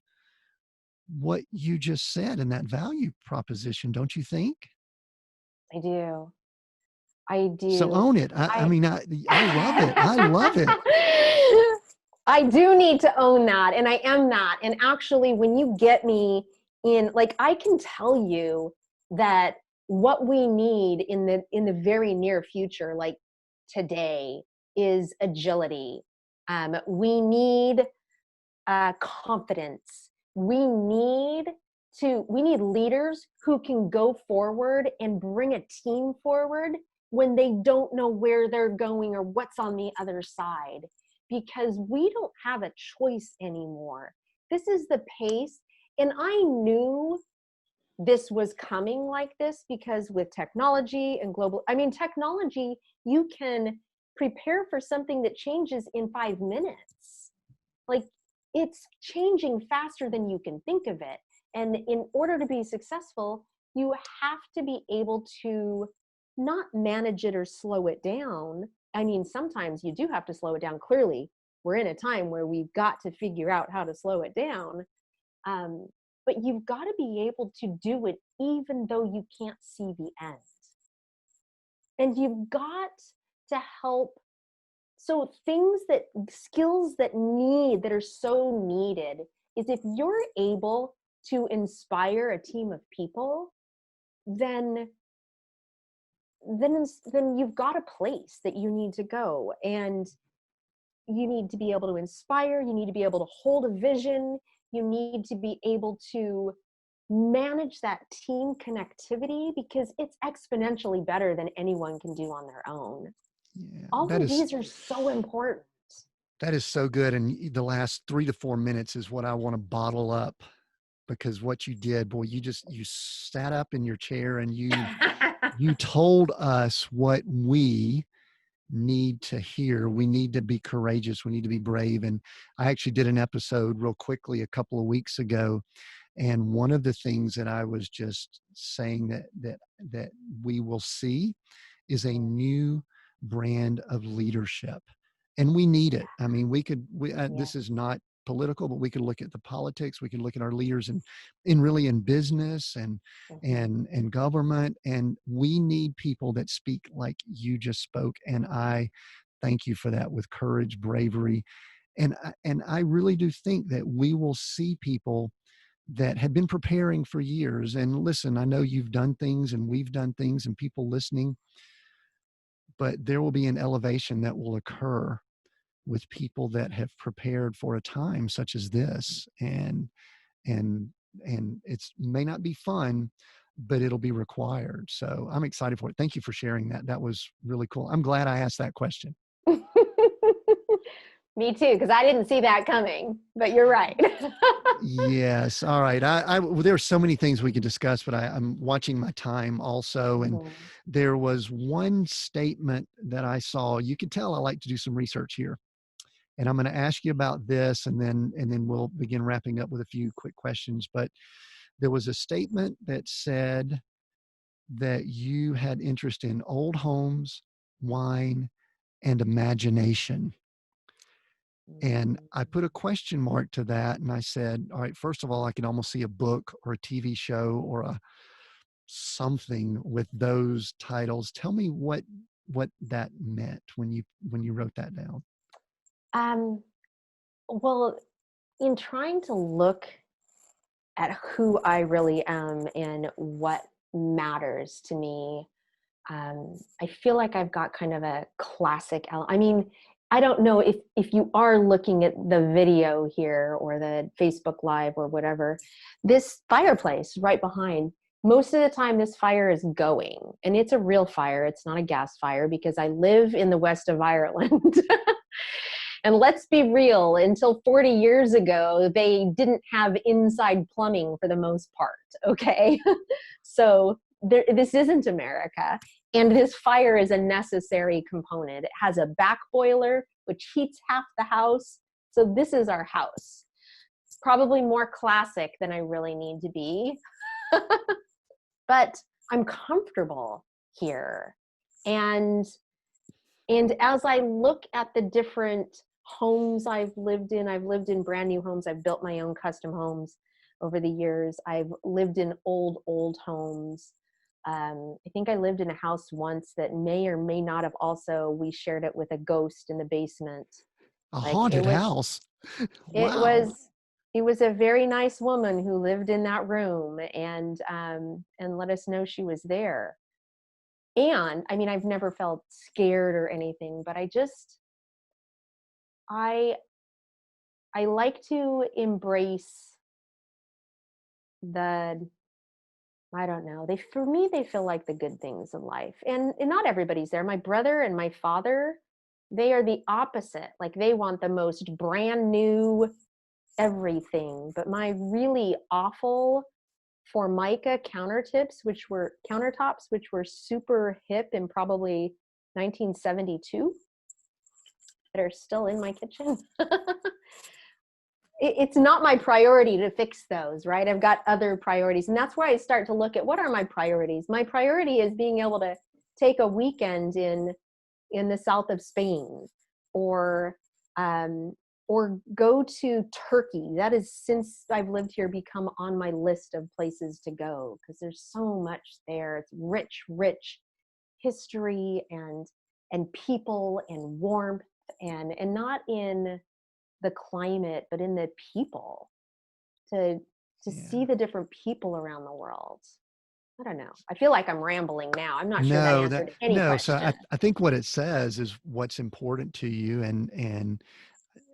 what you just said in that value proposition, don't you think? I do. I So do. own it. I I mean, I love it. I love it. I do need to own that, and I am that. And actually, when you get me in, like, I can tell you that what we need in the very near future, like today, is agility. We need confidence. We need leaders who can go forward and bring a team forward when they don't know where they're going or what's on the other side, because we don't have a choice anymore. This is the pace. And I knew this was coming like this because with technology and technology, you can prepare for something that changes in 5 minutes. Like, it's changing faster than you can think of it. And in order to be successful, you have to be able to not manage it or slow it down. I mean, sometimes you do have to slow it down. Clearly, we're in a time where we've got to figure out how to slow it down. But you've got to be able to do it even though you can't see the end. And you've got to help. So skills that are so needed is, if you're able to inspire a team of people, then you've got a place that you need to go, and you need to be able to inspire, you need to be able to hold a vision, you need to be able to manage that team connectivity, because it's exponentially better than anyone can do on their own. Yeah, All of these are so important. that is so good. And the last 3 to 4 minutes is what I want to bottle up, because what you did, boy, you sat up in your chair and you told us what we need to hear. We need to be courageous. We need to be brave. And I actually did an episode real quickly a couple of weeks ago. And one of the things that I was just saying that we will see is a new brand of leadership, and we need it. I mean, this is not political, but we could look at the politics. We can look at our leaders in business and government, and we need people that speak like you just spoke. And I thank you for that, with courage, bravery, and I really do think that we will see people that have been preparing for years. And listen, I know you've done things and we've done things, and people listening, but there will be an elevation that will occur with people that have prepared for a time such as this. And it's may not be fun, but it'll be required. So I'm excited for it. Thank you for sharing that. That was really cool. I'm glad I asked that question. Me too, because I didn't see that coming, but you're right. Yes. All right. Well, there are so many things we could discuss, but I'm watching my time also. And there was one statement that I saw. You could tell I like to do some research here. And I'm going to ask you about this, and then we'll begin wrapping up with a few quick questions. But there was a statement that said that you had interest in old homes, wine, and imagination. And I put a question mark to that, and I said, all right, first of all, I can almost see a book or a TV show or something with those titles. Tell me what that meant when you wrote that down. Well, in trying to look at who I really am and what matters to me, I feel like I've got kind of a classic. I mean, I don't know if you are looking at the video here or the Facebook Live or whatever, this fireplace right behind, most of the time this fire is going, and it's a real fire. It's not a gas fire, because I live in the west of Ireland. And let's be real, until 40 years ago, they didn't have inside plumbing for the most part, okay? So this isn't America. And this fire is a necessary component. It has a back boiler, which heats half the house. So this is our house. Probably more classic than I really need to be. But I'm comfortable here. And as I look at the different homes I've lived in brand new homes. I've built my own custom homes over the years. I've lived in old homes. I think I lived in a house once that may or may not have also, we shared it with a ghost in the basement. A Like haunted house. it Wow. was a very nice woman who lived in that room and let us know she was there. And I mean, I've never felt scared or anything, but I like to embrace the, I don't know. For me, they feel like the good things in life. And not everybody's there. My brother and my father, they are the opposite. Like they want the most brand new everything. But my really awful Formica countertops, which were super hip in probably 1972, that are still in my kitchen. It's not my priority to fix those, right? I've got other priorities. And that's why I start to look at what are my priorities. My priority is being able to take a weekend in the south of Spain, or go to Turkey. That is, since I've lived here, become on my list of places to go, because there's so much there. It's rich history and people and warmth, and not in the climate, but in the people, to see the different people around the world. I don't know. I feel like I'm rambling now. I'm not sure that answered any No. So question. I think what it says is what's important to you, and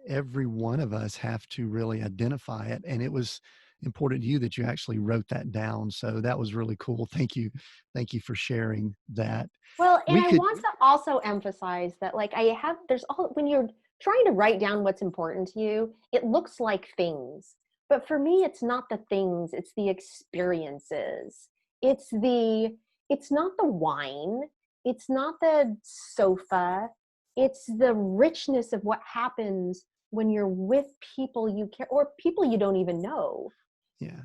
every one of us have to really identify it. And it was important to you that you actually wrote that down. So that was really cool. Thank you. Thank you for sharing that. Well, and We I could, want to also emphasize that, like, when you're trying to write down what's important to you, it looks like things. But for me, it's not the things, it's the experiences. It's not the wine, it's not the sofa, it's the richness of what happens when you're with people you care, or people you don't even know, yeah.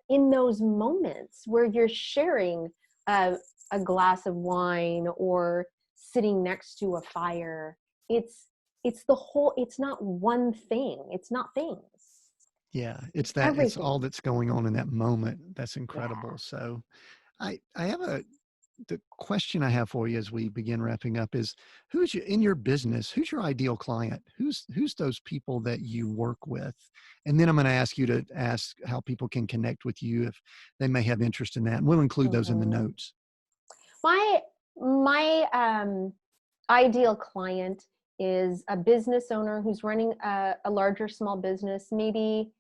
in those moments where you're sharing a glass of wine or sitting next to a fire. It's the whole, it's not one thing, it's not things, Yeah. it's It's everything. all that's going on in that moment. That's Yeah. incredible. So I have the question I have for you as we begin wrapping up is, in your business, who's your ideal client? Who's those people that you work with? And then I'm going to ask you to ask how people can connect with you if they may have interest in that. And we'll include those in the Mhm. notes. My ideal client is a business owner who's running a larger small business, maybe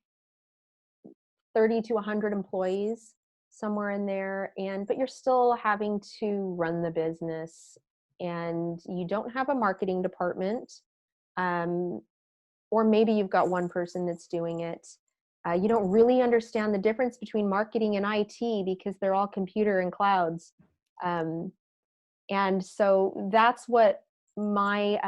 30 to 100 employees, somewhere in there. But you're still having to run the business, and you don't have a marketing department. Um, or maybe you've got one person that's doing it. You don't really understand the difference between marketing and IT because they're all computer and clouds. Um, and so that's what I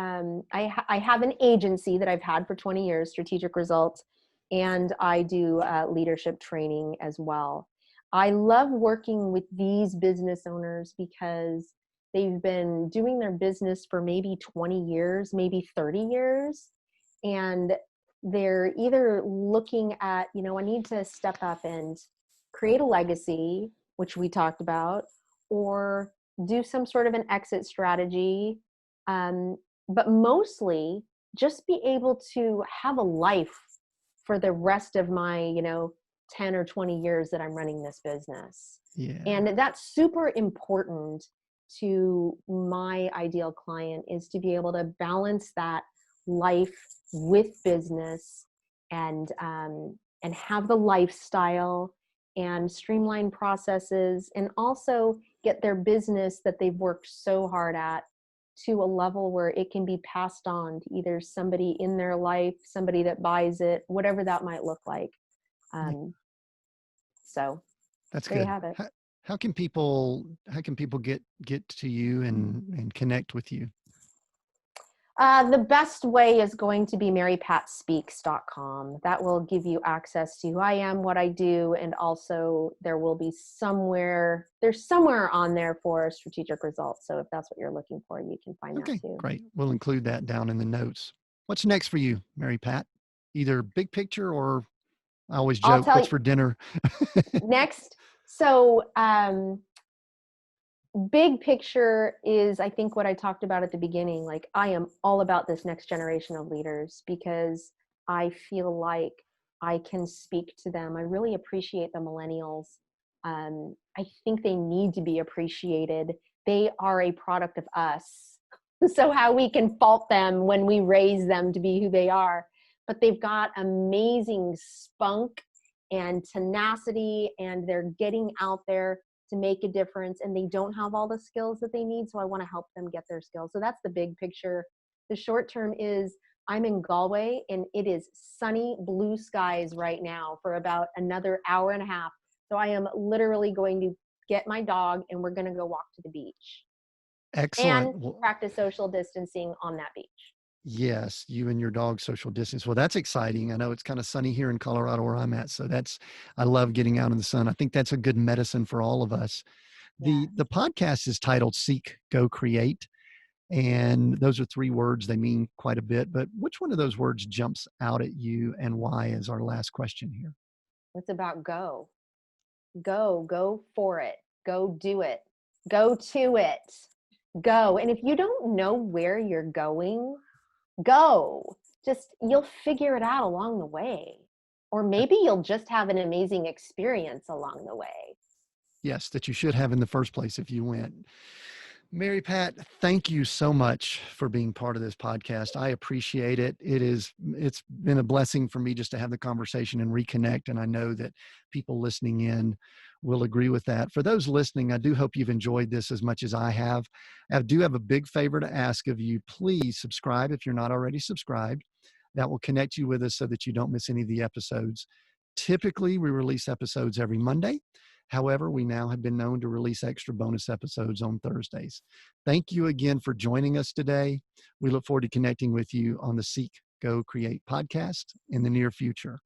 have an agency that I've had for 20 years, Strategic Results, and I do leadership training as well. I love working with these business owners because they've been doing their business for maybe 20 years, maybe 30 years. And they're either looking at, I need to step up and create a legacy, which we talked about, or do some sort of an exit strategy, but mostly just be able to have a life for the rest of my 10 or 20 years that I'm running this business. Yeah. And that's super important to my ideal client, is to be able to balance that life with business, and have the lifestyle and streamline processes, and also get their business that they've worked so hard at to a level where it can be passed on to either somebody in their life, somebody that buys it, whatever that might look like. So That's there you good. have it. How can people get to you and connect with you? The best way is going to be MaryPatSpeaks.com. That will give you access to who I am, what I do, and also there will be there's somewhere on there for strategic results. So if that's what you're looking for, you can find that too. Great. We'll include that down in the notes. What's next for you, MaryPat? Either big picture or, I always I'll joke, tell what's you for dinner? next. So, big picture is, I think, what I talked about at the beginning. Like, I am all about this next generation of leaders because I feel like I can speak to them. I really appreciate the millennials. I think they need to be appreciated. They are a product of us. So how we can fault them when we raise them to be who they are. But they've got amazing spunk and tenacity, and they're getting out there to make a difference, and they don't have all the skills that they need. So I want to help them get their skills. So that's the big picture. The short term is I'm in Galway and it is sunny blue skies right now for about another hour and a half. So I am literally going to get my dog and we're going to go walk to the beach. Excellent. And practice social distancing on that beach. Yes, you and your dog social distance. Well, that's exciting. I know it's kind of sunny here in Colorado where I'm at. So I love getting out in the sun. I think that's a good medicine for all of us. Yeah. The podcast is titled Seek, Go, Create. And those are 3 words. They mean quite a bit, but which one of those words jumps out at you and why is our last question here? It's about go for it, go do it, go to it, go. And if you don't know where you're going, go. You'll figure it out along the way. Or maybe you'll just have an amazing experience along the way. Yes, that you should have in the first place if you went. MaryPat, thank you so much for being part of this podcast. I appreciate it. It's been a blessing for me just to have the conversation and reconnect. And I know that people listening in will agree with that. For those listening, I do hope you've enjoyed this as much as I have. I do have a big favor to ask of you. Please subscribe if you're not already subscribed. That will connect you with us so that you don't miss any of the episodes. Typically, we release episodes every Monday. However, we now have been known to release extra bonus episodes on Thursdays. Thank you again for joining us today. We look forward to connecting with you on the Seek, Go, Create podcast in the near future.